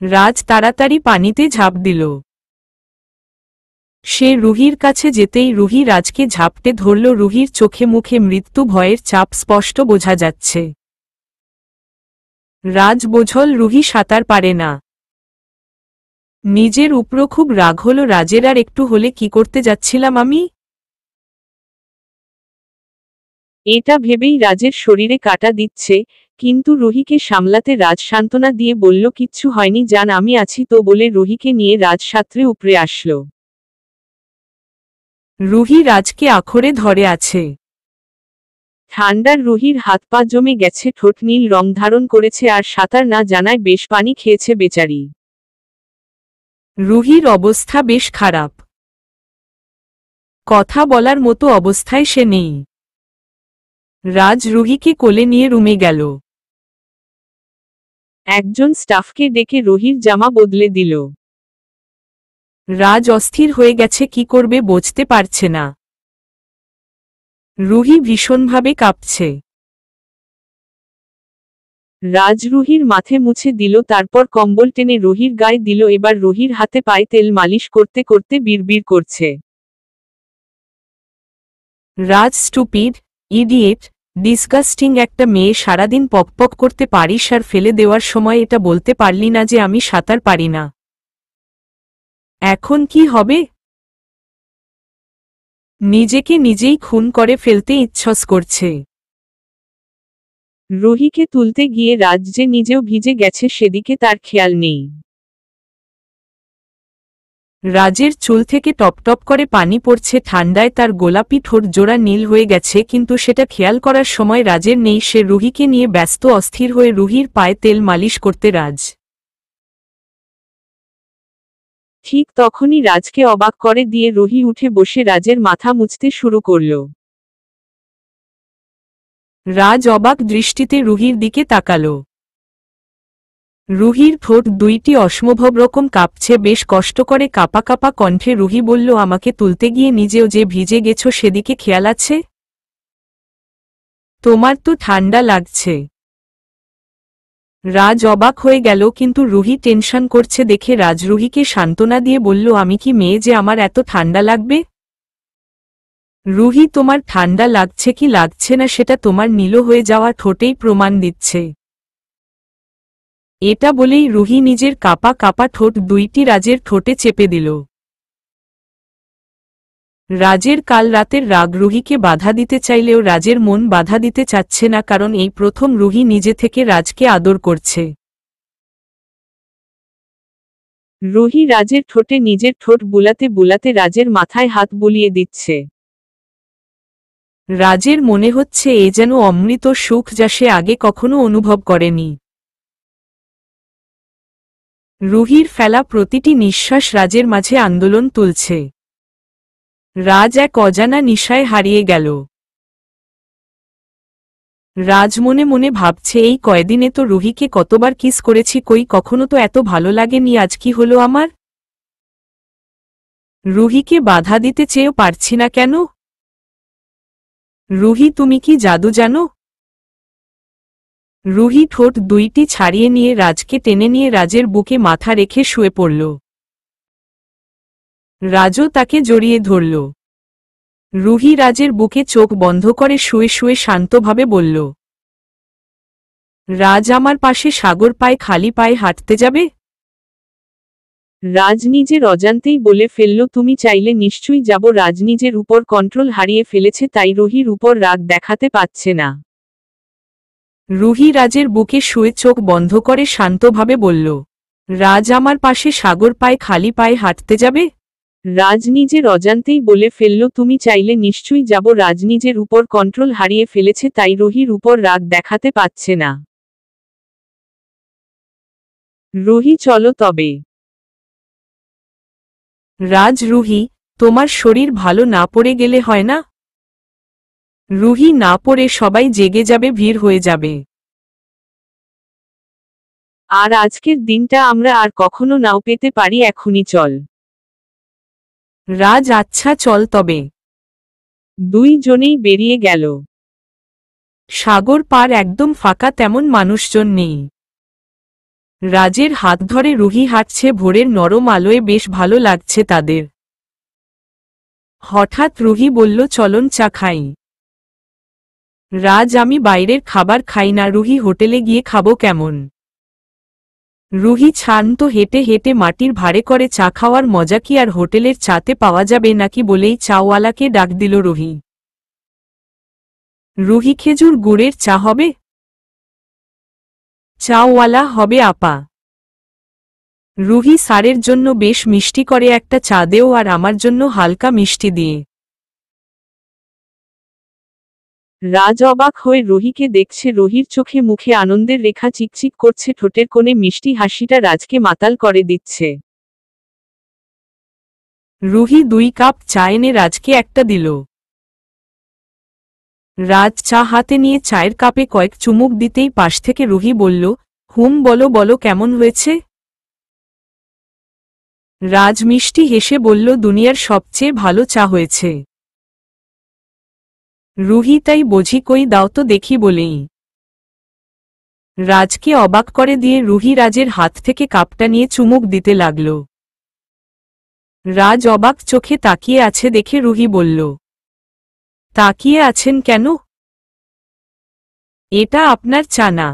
রাজ তাড়াতাড়ি পানিতে ঝাঁপ দিল। সে রুহির কাছে যেতেই রুহি রাজকে ঝাপটে ধরল। রুহির চোখে মুখে মৃত্যু ভয়ের চাপ স্পষ্ট বোঝা যাচ্ছে। রাজ বোঝল রুহি সাঁতার পারে না। নিজের উপর খুব রাগ হল রাজের। আর একটু হলে কি করতে যাচ্ছিলাম আমি? এটা ভেবেই রাজের শরীরে কাঁটা দিচ্ছে, কিন্তু রুহিকে সামলাতে রাজ সান্ত্বনা দিয়ে বলল, কিচ্ছু হয়নি জান, আমি আছি তো বলে রুহিকে নিয়ে রাজ সাঁতরে উপরে আসলো। রুহি রাজকে আঁকড়ে ধরে আছে। ঠান্ডার রুহির হাত পা জমে গেছে, ঠোঁট নীল রং ধারণ করেছে আর সাঁতার না জানায় বেশ পানি খেয়েছে বেচারি। রুহির অবস্থা বেশ খারাপ। কথা বলার মতো অবস্থায় সে নেই। রাজ রুহিকে কোলে নিয়ে রুমে গেল। একজন স্টাফকে ডেকে রুহির জামা বদলে দিল। রাজ অস্থির হয়ে গেছে, কি করবে বুঝতে পারছে না। রুহি ভীষণভাবে কাঁপছে। রাজ রুহির মাথে মুছে দিল, তারপর কম্বল টেনে রুহির গায়ে দিল। এবার রুহির হাতে পায়ে তেল মালিশ করতে করতে বিড়বিড় করছে, রাজ স্টুপিড, ইডিয়েট, ডিসগাস্টিং একটা মেয়ে। সারাদিন পকপক করতে পারিস আর ফেলে দেওয়ার সময় এটা বলতে পারলি না যে আমি সাঁতার পারি না। এখন কি হবে? নিজেকে নিজেই খুন করে ফেলতে ইচ্ছস করছে। রুহিকে তুলতে গিয়ে রাজ যে নিজেও ভিজে গেছে সেদিকে তার খেয়াল নেই। রাজের চুল থেকে টপটপ করে পানি পড়ছে, ঠান্ডায় তার গোলাপি ঠোঁট জোড়া নীল হয়ে গেছে, কিন্তু সেটা খেয়াল করার সময় রাজের নেই। সে রুহিকে নিয়ে ব্যস্ত, অস্থির হয়ে রুহির পায়ে তেল মালিশ করতে রাজ। ঠিক তখনই রাজকে অবাক করে দিয়ে রুহি উঠে বসে রাজের মাথা মুছতে শুরু করল। রাজ অবাক দৃষ্টিতে রুহির দিকে তাকাল। রুহির ঠোঁট দুইটি অসম্ভব রকম কাঁপছে, বেশ কষ্ট করে কাঁপা কাঁপা কণ্ঠে রুহি বলল, আমাকে তুলতে গিয়ে নিজেও যে ভিজে গেছো সেদিকে খেয়াল আছে? তোমার তো ঠান্ডা লাগছে। রাজ অবাক হয়ে গেল, কিন্তু রুহি টেনশন করছে দেখে রাজ রুহিকে সান্ত্বনা দিয়ে বলল, আমি কি মেয়ে যে আমার এত ঠান্ডা লাগবে? রুহি, তোমার ঠান্ডা লাগছে কি লাগছে না সেটা তোমার নীল হয়ে যাওয়া ঠোঁটেই প্রমাণ দিচ্ছে। এটা বলেই রুহি নিজের কাঁপা কাঁপা ঠোঁট দুইটি রাজের ঠোঁটে চেপে দিল। রাজের কাল রাতের রাগ রুহিকে বাধা দিতে চাইলেও রাজের মন বাধা দিতে চাচ্ছে না, কারণ এই প্রথম রুহি নিজে থেকে রাজকে আদর করছে। রুহি রাজের ঠোঁটে নিজের ঠোঁট বুলাতে বুলাতে রাজের মাথায় হাত বুলিয়ে দিচ্ছে। রাজের মনে হচ্ছে এ যেন অমৃত সুখ, যা সে আগে কখনো অনুভব করেনি। রুহির ফেলা প্রতিটি নিঃশ্বাস রাজের মাঝে আন্দোলন তুলছে। রাজ এক অজানা নিশায় হারিয়ে গেল। রাজ মনে মনে ভাবছে, এই কয়দিনে তো রুহিকে কতবার কিস করেছি, কই কখনো তো এত ভালো লাগেনি, আজ কি হলো আমার? রুহিকে বাধা দিতে চেয়েও পারছি না কেন? রুহি, তুমি কি জাদু জানো? রুহি ঠোঁট দুইটি ছাড়িয়ে নিয়ে রাজকে টেনে নিয়ে রাজের বুকে মাথা রেখে শুয়ে পড়ল। রাজও তাকে জড়িয়ে ধরল। রুহি রাজের বুকে চোখ বন্ধ করে শুয়ে শুয়ে শান্তভাবে বলল, রাজ, আমার পাশে সাগর পায়ে খালি পায়ে হাঁটতে যাবে? রাজ নিজের অজান্তেই বলে ফেলল, তুমি চাইলে নিশ্চয়ই যাব। রাজ নিজের উপর কন্ট্রোল হারিয়ে ফেলেছে, তাই রুহির উপর রাগ দেখাতে পারছে না। রুহি রাজের বুকে শুয়ে চোখ বন্ধ করে শান্তভাবে বলল, রাজ, আমার পাশে সাগর পায়ে খালি পায়ে হাঁটতে যাবে? রাজ নিজের অজান্তেই বলে ফেলল, তুমি চাইলে নিশ্চয়ই যাব। রাজ নিজের উপর কন্ট্রোল হারিয়ে ফেলেছে, তাই রুহির উপর রাগ দেখাতে পারছে না। রুহি, চলো তবে। রাজ, রুহি, তোমার শরীর ভালো না পড়ে গেলে হয় না? রুহি, না পড়ে সবাই জেগে যাবে, ভিড় হয়ে যাবে। আর আজকের দিনটা আমরা আর কখনো নাও পেতে পারি, এখনই চল। রাজ, আচ্ছা চল তবে। দুইজনেই বেরিয়ে গেল। সাগর পার একদম ফাঁকা, তেমন মানুষজন নেই। রাজের হাত ধরে রুহি হাঁটছে ভোরের নরম আলোয়, বেশ ভালো লাগছে তাদের। হঠাৎ রুহি বলল চলন চা খাই। রাজ আমি বাইরের খাবার খাই না, রুহি হোটেলে গিয়ে খাবো কেমন? রুহি শান্ত হেঁটে হেঁটে মাটির ভারে করে চা খাওয়ার মজা কি আর হোটেলের চাতে পাওয়া যাবে নাকি বলেই চাওয়ালাকে ডাক দিল রুহি। রুহি খেজুর গুড়ের চা হবে? চাওয়ালা হবে আপা। রুহি স্যারের জন্য বেশ মিষ্টি করে একটা চা দেও আর আমার জন্য হালকা মিষ্টি দিয়ে। রাজ অবাক হয়ে রুহিকে দেখছে, রুহির চোখে মুখে আনন্দের রেখা চিকচিক করছে, ঠোঁটের কোণে মিষ্টি হাসিটা রাজকে মাতাল করে দিচ্ছে। রুহি 2 কাপ চা এনে রাজকে একটা দিল। রাজ চা হাতে নিয়ে চায়ের কাপে কয়েক চুমুক দিতেই পাশ থেকে রুহি বলল, বলো বলো কেমন হয়েছে? রাজ মিষ্টি হেসে বলল, দুনিয়ার সবচেয়ে ভালো চা হয়েছে। রুহি তাই বুঝি, কই দাও তো দেখি বলেই রাজকে অবাক করে দিয়ে রুহি রাজের হাত থেকে কাপটা নিয়ে চুমুক দিতে লাগল। রাজ অবাক চোখে তাকিয়ে আছে দেখে রুহি বলল, তাকিয়ে আছেন কেন? এটা আপনার চা না।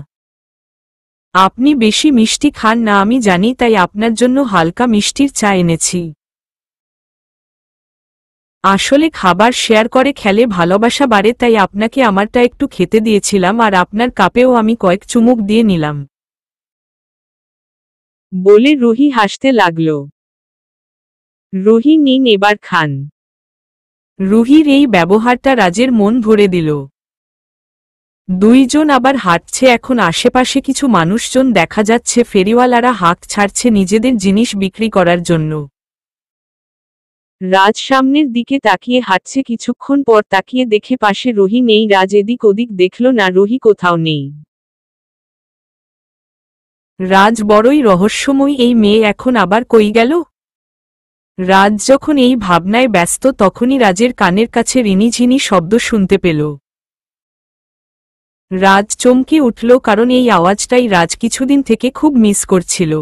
আপনি বেশি মিষ্টি খান না আমি জানি, তাই আপনার জন্য হালকা মিষ্টির চা এনেছি। আসলে খাবার শেয়ার করে খেলে ভালোবাসা বাড়ে, তাই আপনাকে আমারটা একটু খেতে দিয়েছিলাম আর আপনার কাপেও আমি কয়েক চুমুক দিয়ে নিলাম বলে রুহি হাসতে লাগল। রুহি নিন এবার খান। রুহির এই ব্যবহারটা রাজের মন ভরে দিল। দুইজন আবার হাঁটছে, এখন আশেপাশে কিছু মানুষজন দেখা যাচ্ছে, ফেরিওয়ালারা হাঁক ছাড়ছে নিজেদের জিনিস বিক্রি করার জন্য। রাজ সামনের দিকে তাকিয়ে হাঁটছে, কিছুক্ষণ পর তাকিয়ে দেখে পাশে রুহি নেই। রাজ এদিক ওদিক দেখল না, রুহি কোথাও নেই। রাজ বড়ই রহস্যময়, এই মেয়ে এখন আবার কই গেল? রাজ যখন এই ভাবনায় ব্যস্ত তখনই রাজের কানের কাছে রিনিঝিনি শব্দ শুনতে পেল। রাজ চমকে উঠল, কারণ এই আওয়াজটাই রাজ কিছুদিন থেকে খুব মিস করছিল।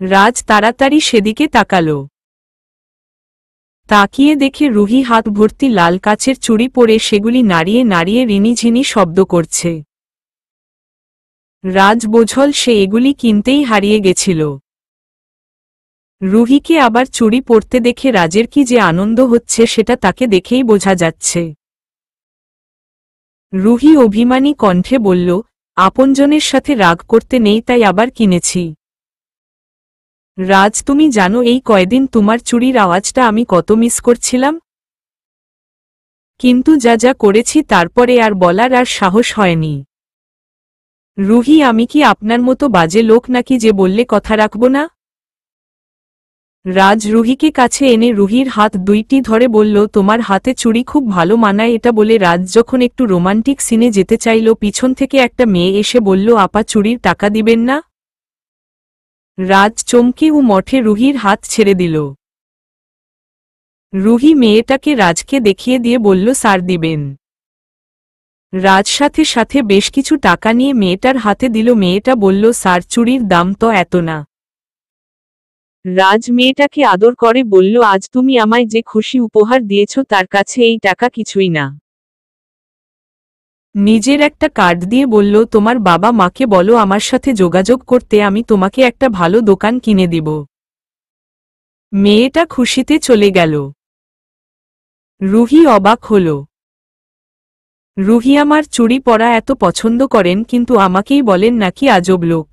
রাজ তাড়াতাড়ি সেদিকে তাকাল। তাকিয়ে দেখে রুহি হাত ভর্তি লাল কাচের চুড়ি পরে সেগুলি নাড়িয়ে নাড়িয়ে রিনিঝিনি শব্দ করছে। রাজ বোঝল সে এগুলি কিনতেই হারিয়ে গেছিল। রুহিকে আবার চুড়ি পরতে দেখে রাজের কি যে আনন্দ হচ্ছে সেটা তাকে দেখেই বোঝা যাচ্ছে। রুহি অভিমানী কণ্ঠে বলল, আপনজনের সাথে রাগ করতে নেই, তাই আবার কিনেছি। রাজ তুমি জানো এই কয়দিন তোমার চুড়ির আওয়াজটা আমি কত মিস করছিলাম, কিন্তু যা যা করেছি তারপরে আর বলার আর সাহস হয়নি। রুহি আমি কি আপনার মতো বাজে লোক নাকি যে বললে কথা রাখব না? রাজ রুহিকে কাছে এনে রুহির হাত দুইটি ধরে বলল, তোমার হাতে চুড়ি খুব ভালো মানায়। এটা বলে রাজ যখন একটু রোমান্টিক সিনে যেতে চাইল, পিছন থেকে একটা মেয়ে এসে বলল, আপা চুড়ির টাকা দিবেন না? রাজ চমকে মঠে রুহির হাত ছেড়ে দিল। রুহি মেয়েটাকে রাজকে দেখিয়ে দিয়ে বলল, স্যার দিবেন। রাজ সাথে সাথে বেশ কিছু টাকা নিয়ে মেয়েটার হাতে দিল। মেয়েটা বলল, স্যার চুড়ির দাম তো এত না। রাজ মেয়েটাকে আদর করে বলল, আজ তুমি আমায় যে খুশি উপহার দিয়েছ তার কাছে এই টাকা কিছুই না। নিজের একটা কার্ড দিয়ে বলল, তোমার বাবা মাকে বলো আমার সাথে যোগাযোগ করতে, আমি তোমাকে একটা ভালো দোকান কিনে দিব। মেয়েটা খুশিতে চলে গেল। রুহি অবাক হল। রুহি আমার চুড়ি পরা এত পছন্দ করেন, কিন্তু আমাকেই বলেন নাকি আজব লোক।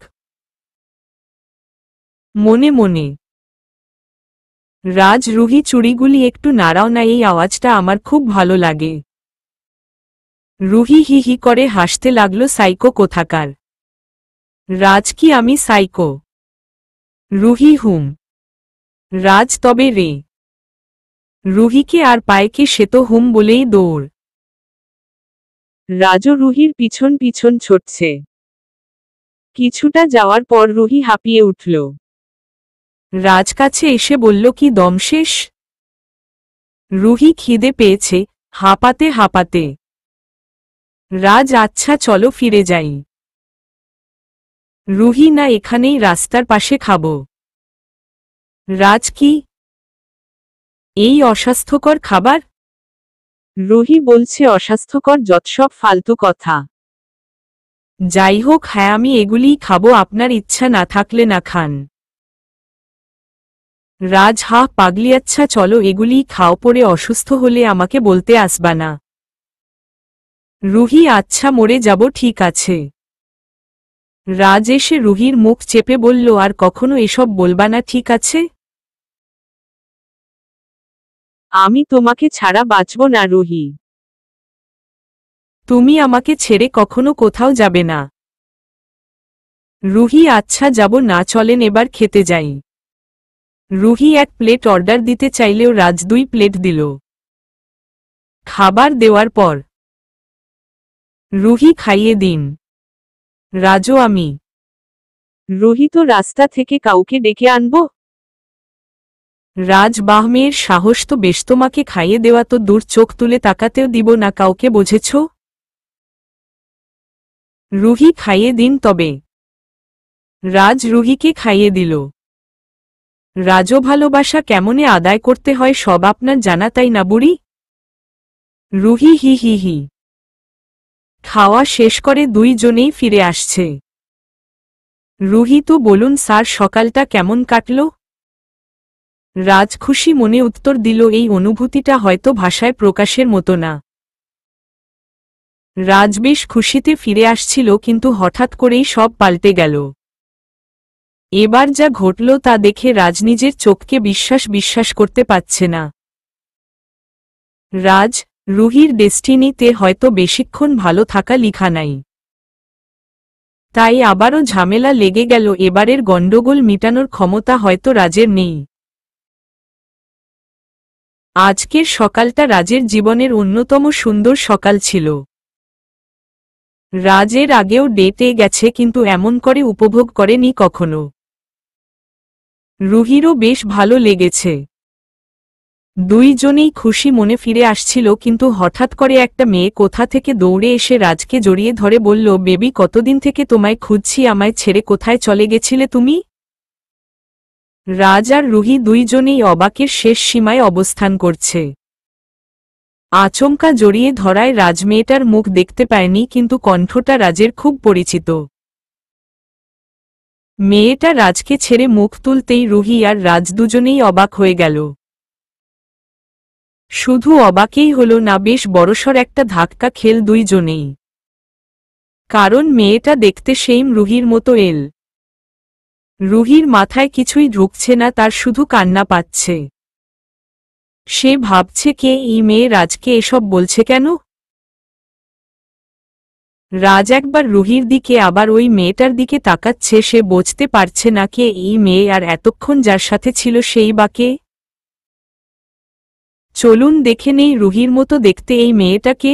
মনে মনে রাজ, রুহি চুড়িগুলি একটু নাড়াও না, এই আওয়াজটা আমার খুব ভালো লাগে। রুহি হি হি করে হাসতে লাগল, সাইকো কোথাকার। রাজ কি আমি সাইকো? রুহি রাজ তবে রে। রুহিকে আর পায় কি, সে তো বলেই দৌড়। রাজও রুহির পিছন পিছন ছুটছে। কিছুটা যাওয়ার পর রুহি হাঁপিয়ে উঠল। রাজ কাছে এসে বলল, কি দম শেষ? রুহি খিদে পেয়েছে, হাঁপাতে হাঁপাতে। রাজ আচ্ছা চলো ফিরে যাই। রুহি না, এখানেই রাস্তার পাশে খাবো। রাজ কি এই অস্বাস্থ্যকর খাবার? রুহি বলছে অস্বাস্থ্যকর যৎসব ফালতু কথা। যাই হোক, হ্যাঁ আমি এগুলিই খাবো, আপনার ইচ্ছা না থাকলে না খান। রাজ, পাগলি, আচ্ছা চলো এগুলিই খাও, পরে অসুস্থ হলে আমাকে বলতে আসবা না। রুহি, আচ্ছা মরে যাব, ঠিক আছে। রাজ এসে রুহির মুখ চেপে বলল, আর কখনো এসব বলবা না, ঠিক আছে? আমি তোমাকে ছাড়া বাঁচব না রুহি। তুমি আমাকে ছেড়ে কখনো কোথাও যাবে না। রুহি, আচ্ছা যাব না, চলেন এবার খেতে যাই। রুহি এক প্লেট অর্ডার দিতে চাইলেও রাজ 2 প্লেট দিল। খাবার দেওয়ার পর রুহি, খাইয়ে দিন। রাজও, আমি। রুহি, তো রাস্তা থেকে কাউকে ডেকে আনবো? রাজ, বাহ, মেয়ের সাহস তো বেশ, তোমাকে খাইয়ে দেওয়া তো দূর, চোখ তুলে তাকাতেও দিব না কাউকে, বুঝেছ? রুহি, খাইয়ে দিন তবে। রাজ রুহিকে খাইয়ে দিল। রাজও, ভালোবাসা কেমনে আদায় করতে হয় সব আপনার জানা, তাই না বুড়ি? রুহি, হি হি হি। খাওয়া শেষ করে 2 জনেই ফিরে আসছে। রুহি, তো বলুন স্যার, সকালটা কেমন কাটল? রাজ খুশি মনে উত্তর দিল, এই অনুভূতিটা হয়তো ভাষায় প্রকাশের মতো না। রাজ বেশ খুশিতে ফিরে আসছিল, কিন্তু হঠাৎ করেই সব পাল্টে গেল। এবার যা ঘটল তা দেখে রাজ নিজের চোখকে বিশ্বাস করতে পারছে না। রাজ, রুহির ডেস্টিনিতে হয়তো বেশিক্ষণ ভালো থাকা লিখা নাই। তাই আবারও ঝামেলা লেগে গেল, এবারের গণ্ডগোল মিটানোর ক্ষমতা হয়তো রাজের নেই। আজকের সকালটা রাজের জীবনের অন্যতম সুন্দর সকাল ছিল। রাজের আগেও ডেটে গেছে, কিন্তু এমন করে উপভোগ করেনি কখনো। রুহিরও বেশ ভালো লেগেছে। 2 জনেই খুশি মনে ফিরে আসছিল, কিন্তু হঠাৎ করে একটা মেয়ে কোথা থেকে দৌড়ে এসে রাজকে জড়িয়ে ধরে বলল, বেবি, কতদিন থেকে তোমায় খুঁজছি, আমায় ছেড়ে কোথায় চলে গেছিলে তুমি? রাজ আর রুহি 2 জনেই অবাকের শেষ সীমায় অবস্থান করছে। আচমকা জড়িয়ে ধরায় রাজ মেয়েটার মুখ দেখতে পায়নি, কিন্তু কণ্ঠটা রাজের খুব পরিচিত। মেয়েটা রাজকে ছেড়ে মুখ তুলতেই রুহি আর রাজ দুজনেই অবাক হয়ে গেল। শুধু অবাকেই হল না, বেশ বড়সড় একটা ধাক্কা খেল 2 জনেই। কারণ মেয়েটা দেখতে সেইম রুহির মতো এল। রুহির মাথায় কিছুই ঢুকছে না, তার শুধু কান্না পাচ্ছে। সে ভাবছে, কে এই মেয়ে, রাজকে এসব বলছে কেন? রাজ একবার রুহির দিকে আবার ওই মেয়েটার দিকে তাকাচ্ছে, সে বুঝতে পারছে না কে এই মেয়ে, আর এতক্ষণ যার সাথে ছিল সেই বা কে। চলুন দেখে নেই রুহির মতো দেখতে এই মেয়েটাকে।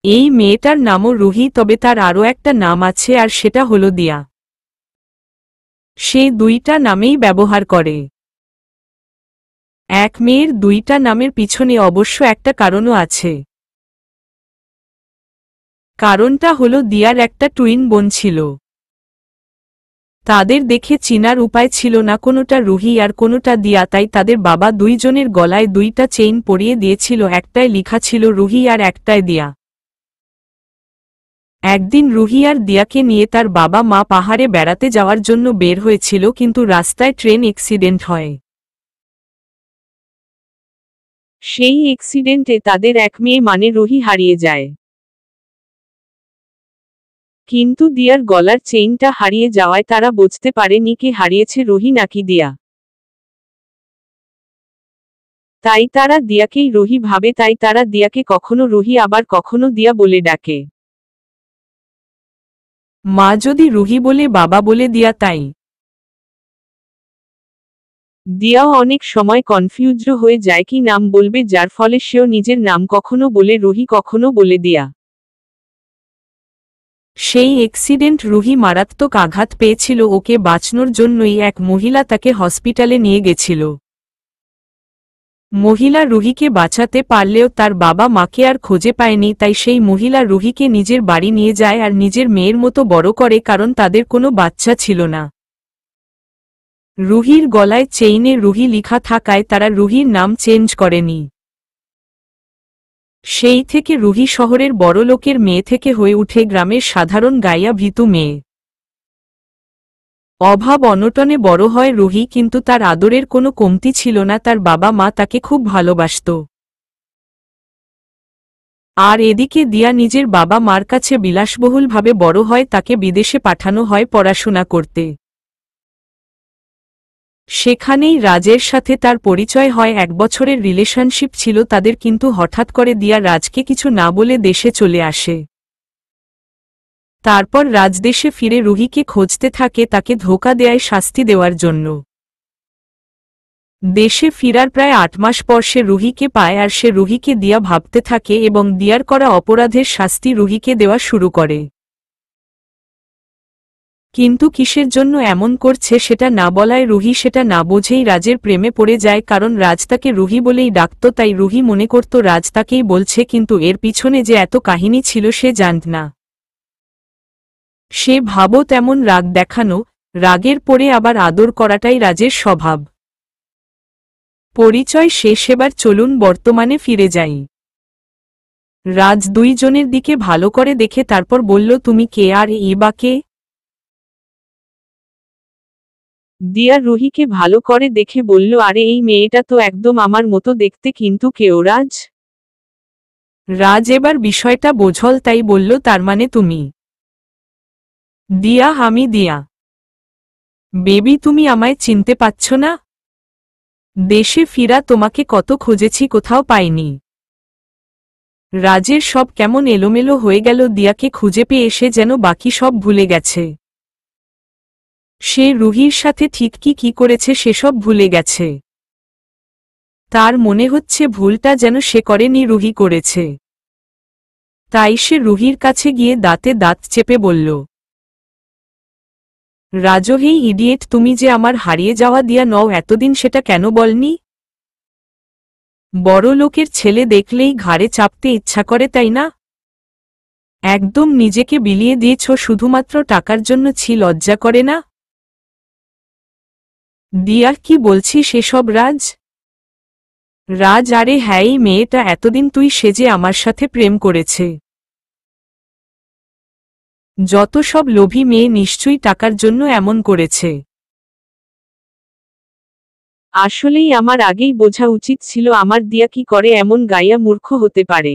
এই মেয়েটার নামও রুহি, তবে তার আরও একটা নাম আছে, আর সেটা হলো দিয়া। সে 2টা নামেই ব্যবহার করে। এক মেয়ের 2টা নামের পিছনে অবশ্য একটা কারণও আছে। কারণটা হলো দিয়ার একটা টুইন বোন ছিল। তাদের দেখে চিনার উপায় ছিল না, কোনোটা রুহি আর কোনোটা দিয়া, তাই তাদের বাবা 2 জনের গলায় 2টা চেইন পরিয়ে দিয়েছিল, একটায় লেখা ছিল রুহি আর একটায় দিয়া। একদিন রুহি আর দিয়াকে নিয়ে তার বাবা মা পাহাড়ে বেড়াতে যাওয়ার জন্য বের হয়েছিল, কিন্তু রাস্তায় ট্রেন অ্যাক্সিডেন্ট হয়। সেই অ্যাক্সিডেন্টে তাদের এক মেয়ে মানে রুহি হারিয়ে যায়। কিন্তু দিয়ার গলার চেইনটা হারিয়ে যাওয়ায় তারা বুঝতে পারেনি কে হারিয়েছে, রুহি নাকি দিয়া। তাই তারা দিয়াকেই রুহি ভাবে, তাই তারা দিয়াকে কখনো রুহি আবার কখনো দিয়া বলে ডাকে। মা যদি রুহি বলে, বাবা বলে দিয়া, তাই দিয়াও অনেক সময় কনফিউজড হয়ে যায় কি নাম বলবে, যার ফলে সেও নিজের নাম কখনো বলে রুহি, কখনো বলে দিয়া। সেই অ্যাক্সিডেন্ট রুহি মারাত্মক আঘাত পেয়েছিল, ওকে বাঁচানোর জন্যই এক মহিলা তাকে হসপিটালে নিয়ে গেছিল। মহিলা রুহিকে বাঁচাতে পারলেও তার বাবা মাকে আর খুঁজে পায়নি, তাই সেই মহিলা রুহিকে নিজের বাড়ি নিয়ে যায় আর নিজের মেয়ের মতো বড় করে, কারণ তাদের কোনো বাচ্চা ছিল না। রুহির গলায় চেইনে রুহি লেখা থাকায় তারা রুহির নাম চেঞ্জ করেনি। সেই থেকে রুহি শহরের বড়লোকের মেয়ে থেকে হয়ে উঠে গ্রামের সাধারণ গাইয়া ভীতু মেয়ে। অভাব অনটনে বড় হয় রুহি, কিন্তু তার আদরের কোনো কমতি ছিল না। তার বাবা মা তাকে খুব ভালোবাসত। আর এদিকে দিয়া নিজের বাবা মার কাছে বিলাসবহুলভাবে বড় হয়, তাকে বিদেশে পাঠানো হয় পড়াশোনা করতে। সেখানেই রাজের সাথে তার পরিচয় হয়। 1 বছরের রিলেশনশিপ ছিল তাদের, কিন্তু হঠাৎ করে দিয়া রাজকে কিছু না বলে দেশে চলে আসে। তারপর রাজ দেশে ফিরে রুহিকে খুঁজতে থাকে, তাকে ধোঁকা দেয় শাস্তি দেওয়ার জন্য। দেশে ফিরার প্রায় 8 মাস পর সে রুহিকে পায়, আর সে রুহিকে দিয়া ভাবতে থাকে এবং দিয়ার করা অপরাধের শাস্তি রুহিকে দেওয়া শুরু করে। কিন্তু কিসের জন্য এমন করছে সেটা না বলায় রুহি সেটা না বোঝেই রাজের প্রেমে পড়ে যায়। কারণ রাজ তাকে রুহি বলেই ডাকত, তাই রুহি মনে করত রাজ তাকেই বলছে, কিন্তু এর পিছনে যে এত কাহিনী ছিল সে জানত না। সে ভাবো তেমন রাগ দেখানো, রাগের পরে আবার আদর করাটাই রাজের স্বভাব। পরিচয় শেষ, এবার চলুন বর্তমানে ফিরে যাই। রাজ দুইজনের দিকে ভালো করে দেখে তারপর বলল, তুমি কে আর এই বা কে? দিয়া রুহিকে ভালো করে দেখে বলল, আরে এই মেয়েটা তো একদম আমার মতো দেখতে, কিন্তু কেউ রাজ? রাজ এবার বিষয়টা বোঝল, তাই বলল, তার মানে তুমি দিয়া? আমি দিয়া? বেবি, তুমি আমায় চিনতে পারছ না? দেশে ফিরা তোমাকে কত খুঁজেছি, কোথাও পাইনি। রাজের সব কেমন এলোমেলো হয়ে গেল। দিয়াকে খুঁজে পেয়ে এসে যেন বাকি সব ভুলে গেছে। সে রুহির সাথে ঠিক কি করেছে সেসব ভুলে গেছে। তার মনে হচ্ছে ভুলটা যেন সে করেনি, রুহি করেছে। তাই সে রুহির কাছে গিয়ে দাঁতে দাঁত চেপে বলল, রাজু, হেই ইডিয়েট, তুমি যে আমার হারিয়ে যাওয়া দিয়া নও, এতদিন সেটা কেন বলনি? বড় লোকের ছেলে দেখলেই ঘাড়ে চাপতে ইচ্ছা করে, তাই না? একদম নিজেকে বিলিয়ে দিয়েছ শুধুমাত্র টাকার জন্য, ছি লজ্জা করে না? দিয়া, কি বলছিস সেসব? রাজ? রাজ, আরে হ্যাঁ, এই মেয়েটা এতদিন তুই সেজে আমার সাথে প্রেম করেছে। যত সব লোভী মেয়ে নিশ্চয়ই টাকার জন্য এমন করেছে। আসলেই আমার আগেই বোঝা উচিত ছিল, আমার দিয়া কি করে এমন গাইয়া মূর্খ হতে পারে।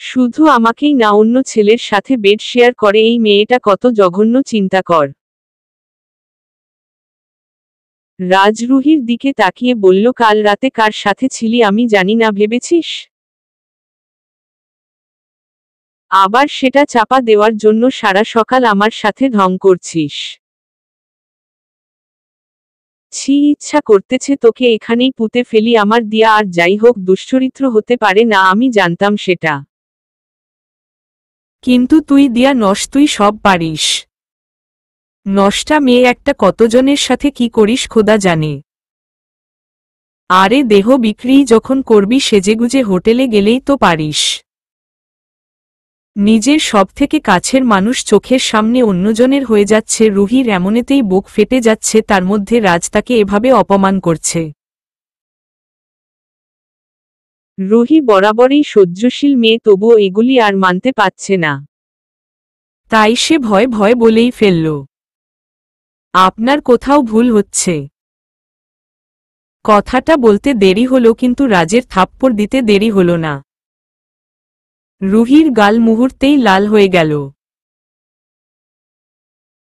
শুধু আমাকেই না, অন্য ছেলের সাথে বেড শেয়ার করে। এই মেয়েটা কত জঘন্য, চিন্তা কর। রাজ রুহির দিকে তাকিয়ে বলল, কাল রাতে কার সাথে ছিলি আমি জানি না ভেবেছিস? আবার সেটা চাপা দেওয়ার জন্য সারা সকাল আমার সাথে ঢং করছিস? ছি, ইচ্ছা করতেছে তোকে এখানেই পুঁতে ফেলি আমার দিয়া। আর যাই হোক, দুশ্চরিত্র হতে পারে না, আমি জানতাম সেটা। কিন্তু তুই দিয়া নস, তুই সব পারিস। নষ্টা মেয়ে একটা, কতজনের সাথে কি করিস খোদা জানে। আরে দেহ বিক্রি যখন করবি সেজেগুজে হোটেলে গেলেই তো পারিস। নিজের সবথেকে কাছের মানুষ চোখের সামনে অন্যজনের হয়ে যাচ্ছে। রুহির এমনেতেই বুক ফেটে যাচ্ছে, তার মধ্যে রাজ তাকে এভাবে অপমান করছে। রুহি বরাবরই সহ্যশীল মেয়ে, তবুও এগুলি আর মানতে পারছে না। তাই সে ভয় ভয় বলেই ফেলল, আপনার কোথাও ভুল হচ্ছে। কথাটা বলতে দেরি হলো, কিন্তু রাজের থাপ্পড় দিতে দেরি হল না। রুহির গাল মুহূর্তেই লাল হয়ে গেল।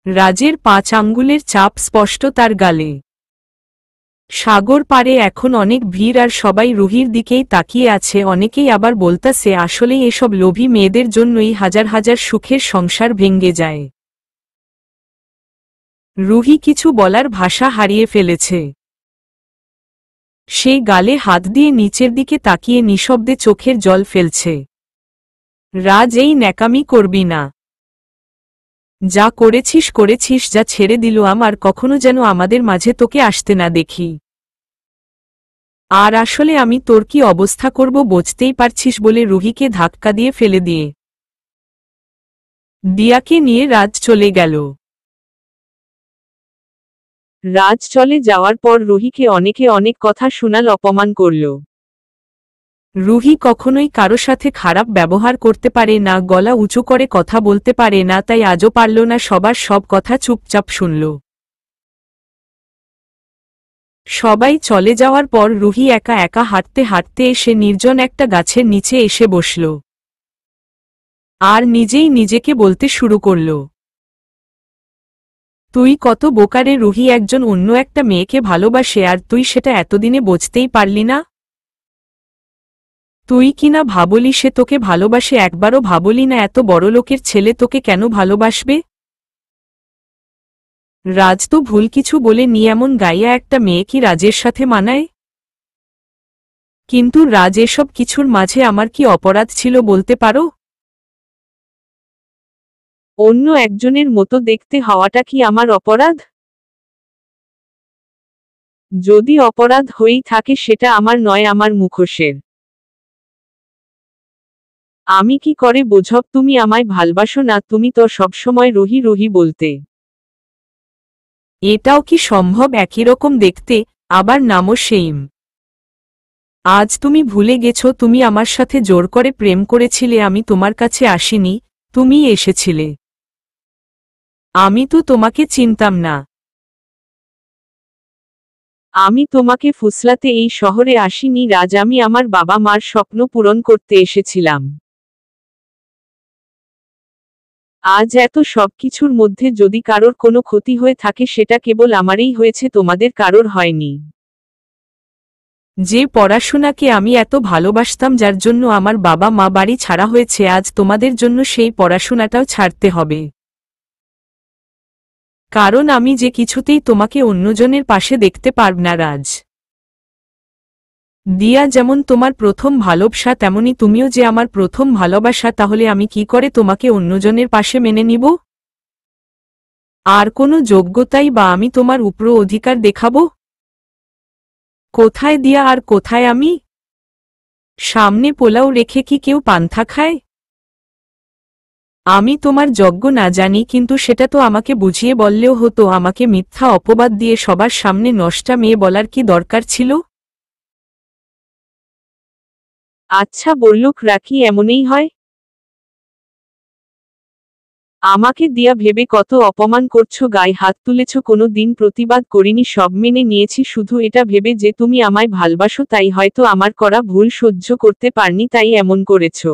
রাজের 5 আঙ্গুলের চাপ স্পষ্ট তার গালে। সাগর পারে এখন অনেক ভিড়, আর সবাই রুহির দিকেই তাকিয়ে আছে। অনেকেই আবার বলতাছে, আসলেই এসব লোভী মেয়েদের জন্যই হাজার হাজার সুখের সংসার ভেঙে যায়। রুহি কিছু বলার ভাষা হারিয়ে ফেলেছে। সে গালে হাত দিয়ে নিচের দিকে তাকিয়ে নিঃশব্দে চোখের জল ফেলছে। রাজ, এই ন্যাকামি করবি না। যা করেছিস করেছিস, যা ছেড়ে দিলাম, আর কখনো যেন আমাদের মাঝে তোকে আসতে না দেখি। আর আসলে আমি তোর কি অবস্থা করব বুঝতেই পারছিস, বলে রুহিকে ধাক্কা দিয়ে ফেলে দিয়ে দিয়াকে নিয়ে রাজ চলে গেল। রাজ চলে যাওয়ার পর রুহিকে অনেকে অনেক কথা শোনাল, অপমান করল। রুহি কখনোই কারো সাথে খারাপ ব্যবহার করতে পারে না, গলা উঁচু করে কথা বলতে পারে না, তাই আজও পারল না সবার সব কথা চুপচাপ শুনল। সবাই চলে যাওয়ার পর রুহি একা একা হাঁটতে হাঁটতে এসে নির্জন একটা গাছের নিচে এসে বসল আর নিজেই নিজেকে বলতে শুরু করল, তুই কত বোকারে রুহি, একজন অন্য একটা মেয়েকে ভালোবাসে আর তুই সেটা এতদিনে বুঝতেই পারলি না? তুই কিনা ভাবলি সে তোকে ভালোবাসে, একবারও ভাবলি না এত বড় লোকের ছেলে তোকে কেন ভালোবাসবে? রাজ তো ভুল কিছু বলে নি, এমন গাইয়া একটা মেয়ে কি রাজের সাথে মানায়? কিন্তু রাজ, এসব কিছুর মাঝে আমার কি অপরাধ ছিল বলতে পারো? অন্য একজনের মতো দেখতে হওয়াটা কি আমার অপরাধ? যদি অপরাধ হয়েই থাকে সেটা আমার নয়, আমার মুখোশের। আমি কি করে বোঝব তুমি আমায় ভালবাসো না? তুমি তো সবসময় রুহি রুহি বলতে। এটাও কি সম্ভব একই রকম দেখতে, আবার নামও সেইম? আজ তুমি ভুলে গেছো তুমি আমার সাথে জোর করে প্রেম করেছিলে, আমি তোমার কাছে আসিনি, তুমিই এসেছিলে। আমি তো তোমাকে চিনতাম না। আমি তোমাকে ফুসলাতে এই শহরে আসিনি রাজ, আমি আমার বাবা মার স্বপ্ন পূরণ করতে এসেছিলাম। আজ এত সবকিছুর মধ্যে যদি কারোর কোনো ক্ষতি হয়ে থাকে সেটা কেবল আমারই হয়েছে, তোমাদের কারোর হয়নি। যে পড়াশোনাকে আমি এত ভালোবাসতাম, যার জন্য আমার বাবা মা বাড়ি ছাড়া হয়েছে, আজ তোমাদের জন্য সেই পড়াশোনাটাও ছাড়তে হবে। কারণ আমি যে কিছুতেই তোমাকে অন্যজনের পাশে দেখতে পারব না রাজ। দিয়া যেমন তোমার প্রথম ভালোবাসা, তেমনি তুমিও যে আমার প্রথম ভালোবাসা, তাহলে আমি কি করে তোমাকে অন্যজনের পাশে মেনে নিব? আর কোনো যোগ্যতাই বা আমি তোমার উপর অধিকার দেখাবো? কোথায় দিয়া আর কোথায় আমি? সামনে পোলাও রেখে কি কেউ পান্তা খায়? আমি তোমার যোগ্য না জানি, কিন্তু সেটা তো আমাকে বুঝিয়ে বললেও হতো। আমাকে মিথ্যা অপবাদ দিয়ে সবার সামনে নষ্টা মেয়ে বলার কি দরকার ছিল? আচ্ছা বললুক রাখি, এমনই হয়। আমাকে দিয়া ভেবে কত অপমান করছো, গায়ে হাত তুলেছ, কোনো দিন প্রতিবাদ করিনি, সব মেনে নিয়েছি, শুধু এটা ভেবে যে তুমি আমায় ভালবাসো, তাই হয়তো আমার করা ভুল সহ্য করতে পারনি, তাই এমন করেছো।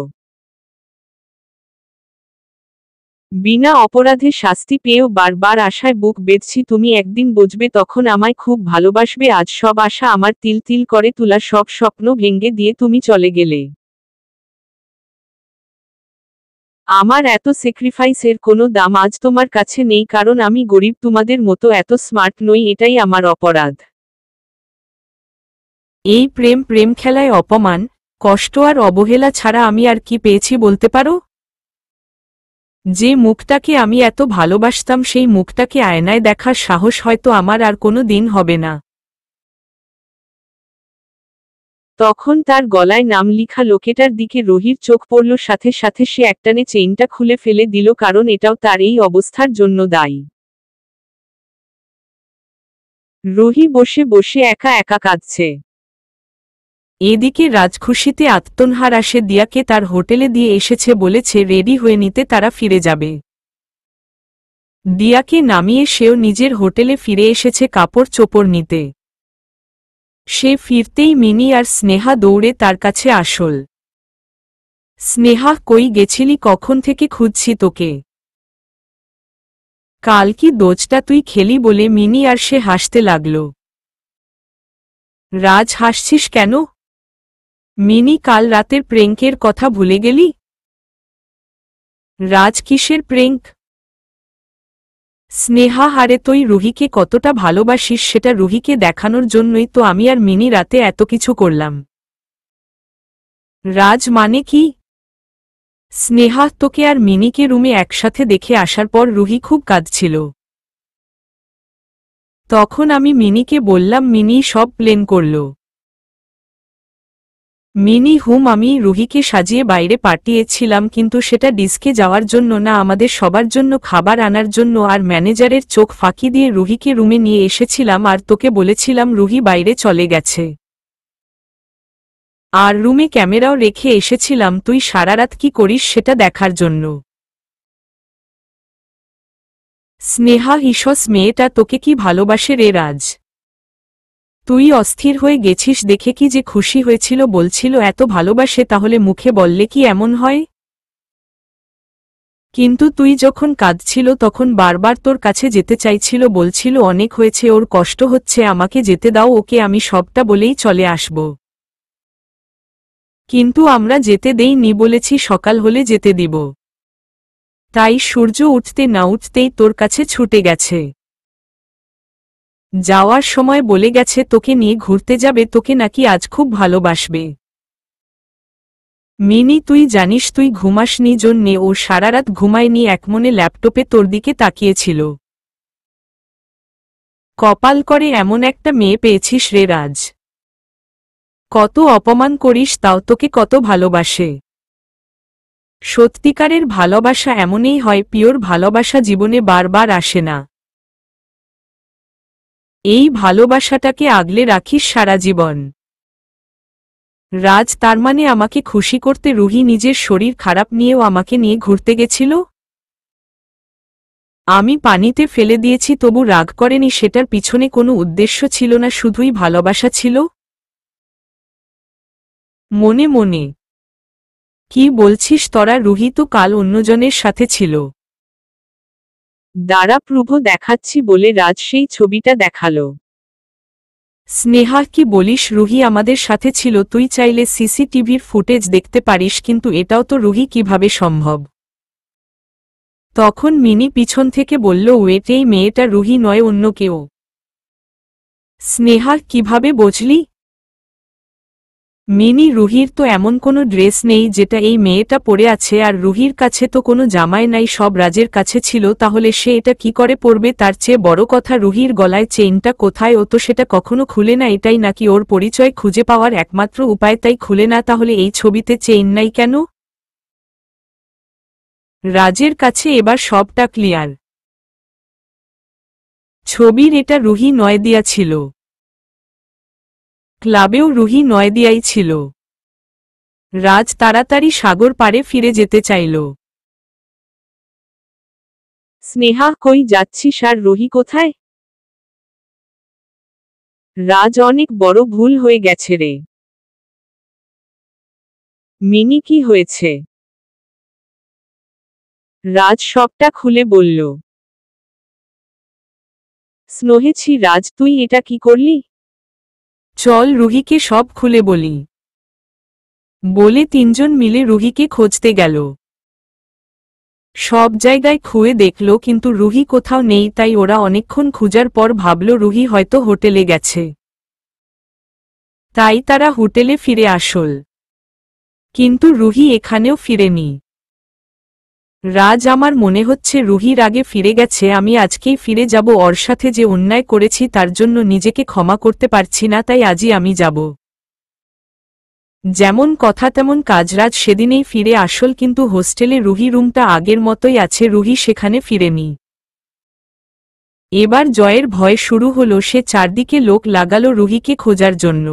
বিনা অপরাধে শাস্তি পেয়েও বারবার আশায় বুক বেঁধছি, তুমি একদিন বুঝবে, তখন আমায় খুব ভালোবাসবে। আজ সব আশা আমার তিল তিল করে তোলা সব স্বপ্ন ভেঙে দিয়ে তুমি চলে গেলে। আমার এত স্যাক্রিফাইসের কোনো দাম আজ তোমার কাছে নেই, কারণ আমি গরিব, তোমাদের মতো এত স্মার্ট নই, এটাই আমার অপরাধ। এই প্রেম প্রেম খেলায় অপমান, কষ্ট আর অবহেলা ছাড়া আমি আর কি পেয়েছি বলতে পারো? যে মুখটাকে আমি এত ভালোবাসতাম, সেই মুখটাকে আয়নায় দেখার সাহস হয়তো আমার আর কোনো দিন হবে না। তখন তার গলায় নাম লিখা লোকেটার দিকে রুহির চোখ পড়ল, সাথে সাথে সে একটানে চেইনটা খুলে ফেলে দিল, কারণ এটাও তার এই অবস্থার জন্য দায়ী। রুহি বসে বসে একা একা কাঁদছে। এদিকে রাজখুশিতে আত্মনহার আসে, দিয়াকে তার হোটেলে দিয়ে এসেছে, বলেছে রেডি হয়ে নিতে, তারা ফিরে যাবে। দিয়াকে নামিয়ে সেও নিজের হোটেলে ফিরে এসেছে কাপড় চোপড় নিতে। সে ফিরতেই মিনি আর স্নেহা দৌড়ে তার কাছে আসল। স্নেহা, কই গেছিলি, কখন থেকে খুঁজছি তোকে। কাল কি দোজটা তুই খেলি বলে মিনি আর সে হাসতে লাগল। রাজ, হাসছিস কেন? মিনি, কাল রাতের প্রেঙ্কের কথা ভুলে গেলি? রাজ, কিসের প্রেঙ্ক? স্নেহা, হারে তুই রুহিকে কতটা ভালোবাসিস সেটা রুহিকে দেখানোর জন্যই তো আমি আর মিনি রাতে এত কিছু করলাম। রাজ, মানে কি? স্নেহা, তোকে আর মিনিকে রুমে একসাথে দেখে আসার পর রুহি খুব কাঁদছিল। তখন আমি মিনিকে বললাম, মিনি সব প্লেন করল। মিনি আমি রুহিকে সাজিয়ে বাইরে পাঠিয়েছিলাম, কিন্তু সেটা ডিস্কে যাওয়ার জন্য না, আমাদের সবার জন্য খাবার আনার জন্য। আর ম্যানেজারের চোখ ফাঁকি দিয়ে রুহিকে রুমে নিয়ে এসেছিলাম আর তোকে বলেছিলাম রুহি বাইরে চলে গেছে। আর রুমে ক্যামেরাও রেখে এসেছিলাম তুই সারারাত কি করিস সেটা দেখার জন্য। স্নেহা হিসস মেয়েটা তোকে কি ভালোবাসে রে রাজ। তুই অস্থির হয়ে গেছিস দেখে কি যে খুশি হয়েছিল, বলছিল এত ভালোবাসে, তাহলে মুখে বললে কি এমন হয়? কিন্তু তুই যখন কাঁদছিল তখন বারবার তোর কাছে যেতে চাইছিল, বলছিল অনেক হয়েছে, ওর কষ্ট হচ্ছে, আমাকে যেতে দাও ওকে, আমি সবটা বলেই চলে আসব। কিন্তু আমরা যেতে দেইনি, বলেছি সকাল হলে যেতে দিব। তাই সূর্য উঠতে না উঠতেই তোর কাছে ছুটে গেছে। যাওয়ার সময় বলে গেছে তোকে নিয়ে ঘুরতে যাবে, তোকে নাকি আজ খুব ভালোবাসবে। মিনি তুই জানিস তুই ঘুমাসনি জন্যে ও সারারাত ঘুমায়নি, একমনে ল্যাপটপে তোর দিকে তাকিয়েছিল। কপাল করে এমন একটা মেয়ে পেয়েছিস রে রাজ। কত অপমান করিস তাও তোকে কত ভালোবাসে। সত্যিকারের ভালোবাসা এমনই হয়, পিওর ভালোবাসা জীবনে বারবার আসে না। এই ভালোবাসাটাকে আগলে রাখিস সারা জীবন। রাজ, তার মানে আমাকে খুশি করতে রুহি নিজের শরীর খারাপ নিয়েও আমাকে নিয়ে ঘুরতে গেছিল? আমি পানিতে ফেলে দিয়েছি তবু রাগ করেনি, সেটার পিছনে কোনো উদ্দেশ্য ছিল না, শুধুই ভালোবাসা ছিল। মনে মনে কি বলছিস তোরা? রুহি তো কাল অন্যজনের সাথে ছিল। দাঁড়া প্রভু দেখাচ্ছি বলে রাজ সেই ছবিটা দেখালো। স্নেহা, কি বলিস? রুহি আমাদের সাথে ছিল, তুই চাইলে সিসিটিভির ফুটেজ দেখতে পারিস, কিন্তু এটাও তো রুহি কিভাবে সম্ভব? তখন মিনি পিছন থেকে বলল ওয়েট, এই মেয়েটা রুহি নয়, অন্য কেউ। স্নেহা, কিভাবে বুঝলি? মিনি, রুহির তো এমন কোনো ড্রেস নেই যেটা এই মেয়েটা পরে আছে, আর রুহির কাছে তো কোনো জামাই নাই, সব রাজের কাছে ছিল, তাহলে সে এটা কি করে পরবে? তার চেয়ে বড় কথা রুহির গলায় চেইনটা কোথায়? ও তো সেটা কখনো খুলে না, এটাই নাকি ওর পরিচয় খুঁজে পাওয়ার একমাত্র উপায়, তাই খুলে না। তাহলে এই ছবিতে চেইন নাই কেন? রাজের কাছে এবার সবটা ক্লিয়ার। ছবির এটা রুহি নয় দিয়া ছিল, ক্লাবেও রুহি নয় দিয়াই ছিল। রাজ তাড়াতাড়ি সাগর পাড়ে ফিরে যেতে চাইল। স্নেহা, কই যাচ্ছিস আর রুহি কোথায়? রাজ, অনেক বড় ভুল হয়ে গেছে রে। মিনি, কি হয়েছে? রাজ সবটা খুলে বলল। স্নেহেছি রাজ, তুই এটা কি করলি? চল রুহিকে সব খুলে বলি, বলে তিনজন মিলে রুহিকে খুঁজতে গেল। সব জায়গায় খুঁয়ে দেখল, কিন্তু রুহি কোথাও নেই, তাই ওরা অনেকক্ষণ খোঁজার পর ভাবল রুহি হয়তো হোটেলে গেছে। তাই তারা হোটেলে ফিরে আসল, কিন্তু রুহি এখানেও ফিরেনি। রাজ, আমার মনে হচ্ছে রুহির আগে ফিরে গেছে, আমি আজকেই ফিরে যাব, ওর সাথে যে অন্যায় করেছি তার জন্য নিজেকে ক্ষমা করতে পারছি না, তাই আজই আমি যাব। যেমন কথা তেমন কাজ। রাজ সেদিনেই ফিরে আসল, কিন্তু হোস্টেলে রুহি রুমটা আগের মতোই আছে, রুহি সেখানে ফিরেনি। এবার জয়ের ভয় শুরু হলো, সে চারদিকে লোক লাগালো রুহিকে খোঁজার জন্য।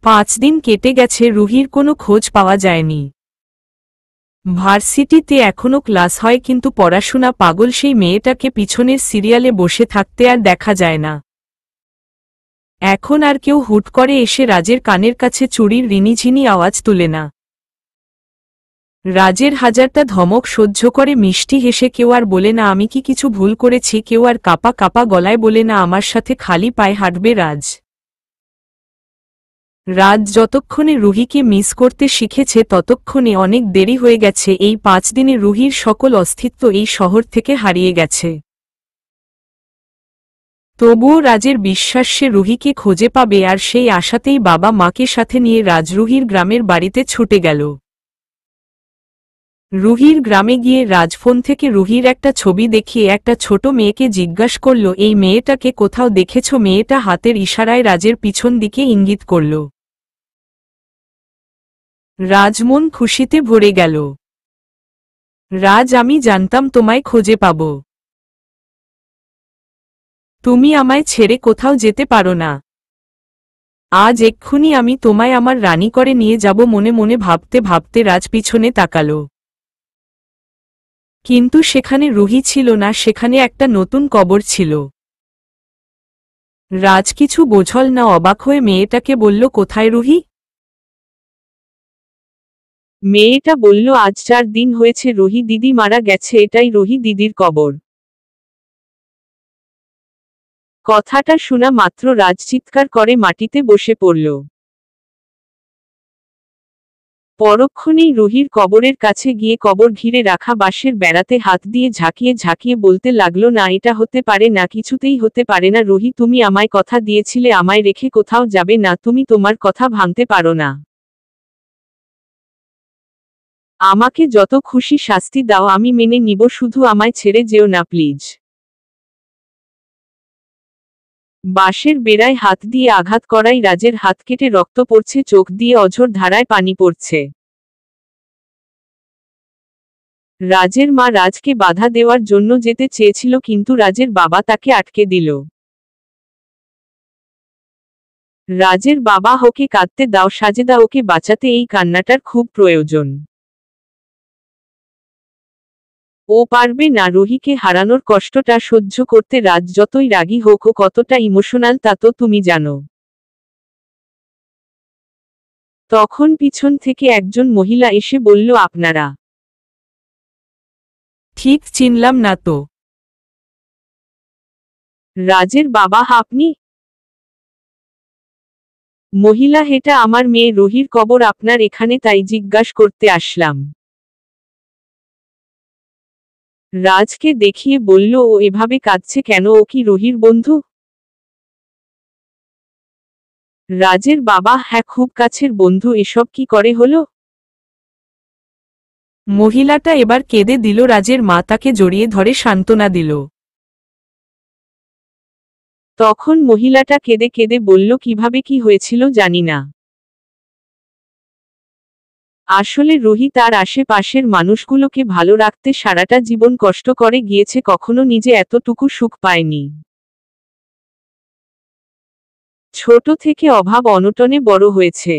5 দিন কেটে গেছে, রুহির কোনো খোঁজ পাওয়া যায়নি। ভার্সিটিতে এখনো ক্লাস হয়, কিন্তু পড়াশোনা পাগল সেই মেয়েটাকে পিছনের সিরিয়ালে বসে থাকতে আর দেখা যায় না। এখন আর কেউ হুট করে এসে রাজের কানের কাছে চুরির রিনিঝিনি আওয়াজ তুলে না। রাজের হাজারটা ধমক সহ্য করে মিষ্টি হেসে কেউ আর বলে না আমি কি কিছু ভুল করেছি, কেউ আর কাপা কাপা গলায় বলে না আমার সাথে খালি পায়ে হাঁটবে রাজ। রাজ যতক্ষণে রুহিকে মিস করতে শিখেছে ততক্ষণে অনেক দেরি হয়ে গেছে। এই 5 দিনে রুহির সকল অস্তিত্ব এই শহর থেকে হারিয়ে গেছে। তবুও রাজের বিশ্বাস সে রুহিকে খুঁজে পাবে, আর সেই আশাতেই বাবা মাকে সাথে নিয়ে রাজ রুহির গ্রামের বাড়িতে ছুটে গেল। রুহির গ্রামে গিয়ে রাজ ফোন থেকে রুহির একটা ছবি দেখিয়ে একটা ছোট মেয়েকে জিজ্ঞাসা করল এই মেয়েটাকে কোথাও দেখেছ? মেয়েটা হাতের ইশারায় রাজের পিছন দিকে ইঙ্গিত করল। রাজমন খুশিতে ভরে গেল। রাজ, আমি জানতাম তোমায় খুঁজে পাব। তুমি আমায় ছেড়ে কোথাও যেতে পারো না। আজ এক্ষুনি আমি তোমায় আমার রানী করে নিয়ে যাব। মনে মনে ভাবতে ভাবতে রাজ পিছনে তাকাল। কিন্তু সেখানে রুহি ছিল না, সেখানে একটা নতুন কবর ছিল। রাজ কিছু বোঝল না, অবাক হয়ে মেয়েটাকে বলল, কোথায় রুহি? মেয়েটা বলল, আজ 4 দিন হয়েছে রুহি দিদি মারা গেছে, এটাই রুহি দিদির কবর। কথাটা শোনা মাত্র রাজ চিৎকার করে মাটিতে বসে পড়ল। পরক্ষণেই রুহির কবরের কাছে গিয়ে কবর ঘিরে রাখা বাঁশের বেড়াতে হাত দিয়ে ঝাঁকিয়ে ঝাঁকিয়ে বলতে লাগলো, না, এটা হতে পারে না, কিছুতেই হতে পারে না রুহি, তুমি আমায় কথা দিয়েছিলে আমায় রেখে কোথাও যাবে না, তুমি তোমার কথা ভাঙতে পারো না। আমাকে যত খুশি শাস্তি দাও আমি মেনে নিব, শুধু আমায় ছেড়ে যেও না প্লিজ। বাঁশের বেড়ায় হাত দিয়ে আঘাত করাই রাজের হাত কেটে রক্ত পড়ছে, চোখ দিয়ে অঝোর ধারায় পানি পড়ছে। রাজের মা রাজকে বাধা দেওয়ার জন্য যেতে চেয়েছিল, কিন্তু রাজের বাবা তাকে আটকে দিল। রাজের বাবা, ওকে কাঁদতে দাও সাজেদা, ওকে বাঁচাতে এই কান্নাটার খুব প্রয়োজন। ও পারবে না রুহিকে হারানোর কষ্টটা সহ্য করতে। রাজ যতই রাগী হোক, ও কতটা ইমোশনাল তা তো তুমি জানো। তখন পিছন থেকে একজন মহিলা এসে বলল, আপনারা? ঠিক চিনলাম না তো। রাজের বাবা, আপনি? মহিলা, হেটা আমার মেয়ে রুহির কবর আপনার এখানে, তাই জিজ্ঞাস করতে আসলাম। রাজকে দেখিয়ে বলল, ও এভাবে কাঁদছে কেন, ও কি রুহির বন্ধু? রাজের বাবা, হ্যাঁ, খুব কাছের বন্ধু। এসব কি করে হলো? মহিলাটা এবার কেঁদে দিল। রাজের মা তাকে জড়িয়ে ধরে সান্ত্বনা দিল। তখন মহিলাটা কেঁদে কেঁদে বলল, কিভাবে কি হয়েছিল জানি না। আসলে রুহি তার আশেপাশের মানুষগুলোকে ভালো রাখতে সারাটা জীবন কষ্ট করে গিয়েছে, কখনো নিজে এতটুকু সুখ পায়নি। ছোট থেকে অভাব অনটনে বড় হয়েছে।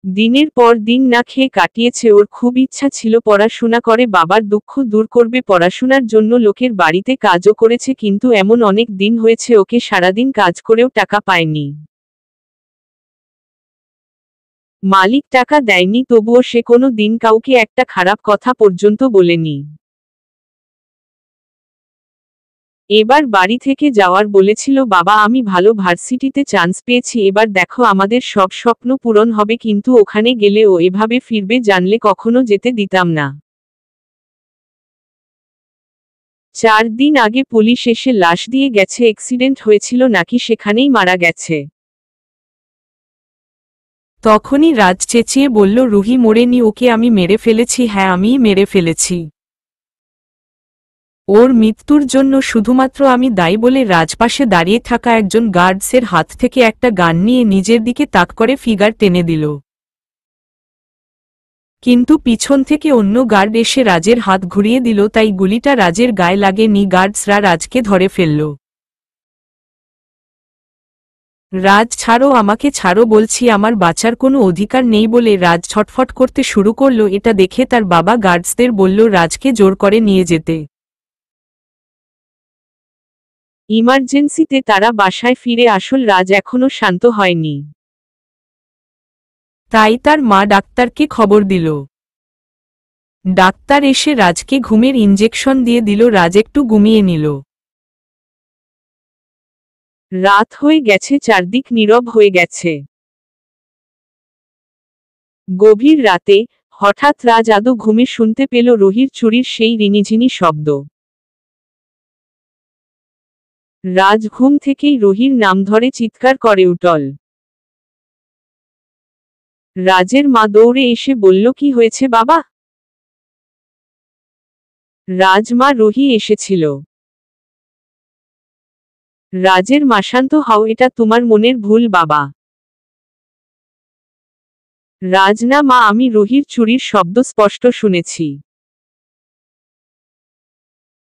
দিনের পর দিন না খেয়ে কাটিয়েছে। ওর খুব ইচ্ছা ছিল পড়াশোনা করে বাবার দুঃখ দূর করবে, পড়াশোনার জন্য লোকের বাড়িতে কাজও করেছে, কিন্তু এমন অনেক দিন হয়েছে ওকে সারাদিন কাজ করেও টাকা পায়নি। মালিক টাকা দেয়নি, তবুও সে কোনো দিন কাউকে একটা খারাপ কথা পর্যন্ত বলেনি। এবার বাড়ি থেকে যাওয়ার বলেছিল, বাবা আমি ভালো ভার্সিটিতে চান্স পেয়েছি, এবার দেখো আমাদের সব স্বপ্ন পূরণ হবে, কিন্তু ওখানে গেলে ও এভাবে ফিরবে জানলে কখনো যেতে দিতাম না। 4 দিন আগে পুলিশ এসে লাশ দিয়ে গেছে, অ্যাক্সিডেন্ট হয়েছিল নাকি সেখানেই মারা গেছে। তখনই রাজ চেঁচিয়ে বলল, রুহি মরেনি, ওকে আমি মেরে ফেলেছি, হ্যাঁ আমিই মেরে ফেলেছি। ওর মৃত্যুর জন্য শুধুমাত্র আমি দায়ী বলে রাজপাশে দাঁড়িয়ে থাকা একজন গার্ডসের হাত থেকে একটা গান নিয়ে নিজের দিকে তাক করে ফিগার টেনে দিল। কিন্তু পিছন থেকে অন্য গার্ড এসে রাজের হাত ঘুরিয়ে দিল, তাই গুলিটা রাজের গায়ে লাগেনি। গার্ডসরা রাজকে ধরে ফেলল। রাজ, ছাড়ো আমাকে, ছাড়ো বলছি, আমার বাঁচার কোনো অধিকার নেই বলে রাজ ছটফট করতে শুরু করল। এটা দেখে তার বাবা গার্ডসদের বলল রাজকে জোর করে নিয়ে যেতে। ইমার্জেন্সিতে তারা বাসায় ফিরে আসল রাজ এখনো শান্ত হয়নি। তাই তার মা ডাক্তারকে খবর দিল। ডাক্তার এসে রাজকে ঘুমের ইঞ্জেকশন দিয়ে দিল। রাজ একটু ঘুমিয়ে নিল। রাত হয়ে গেছে, চারদিক নীরব হয়ে গেছে। গভীর রাতে হঠাৎ রাজ আদৌ ঘুমে শুনতে পেল রুহির চুরির সেই রিনিঝিনি শব্দ। রাজ ঘুম থেকেই রুহির নাম ধরে চিৎকার করে উঠল। রাজের মা দৌড়ে এসে বলল, কি হয়েছে বাবা? রাজমা, রুহি এসেছিল। রাজের মা, শান্ত হও, এটা তোমার মনের ভুল বাবা। রাজ, না মা, আমি রুহির চুরির শব্দ স্পষ্ট শুনেছি।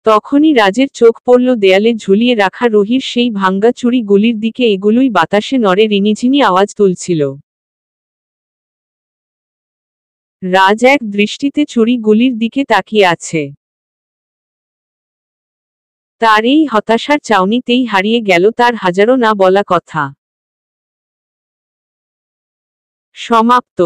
তখনই রাজের চোখ পড়ল দেয়ালে ঝুলিয়ে রাখা রুহির সেই ভাঙ্গা চুড়িগুলির দিকে। এগুলোই বাতাসে নড়ে রিনিঝিনি আওয়াজ তুলছিল। রাজ এক দৃষ্টিতে চুড়িগুলির দিকে তাকিয়ে আছে। তার এই হতাশার চাউনিতেই হারিয়ে গেল তার হাজারো না বলা কথা। সমাপ্ত।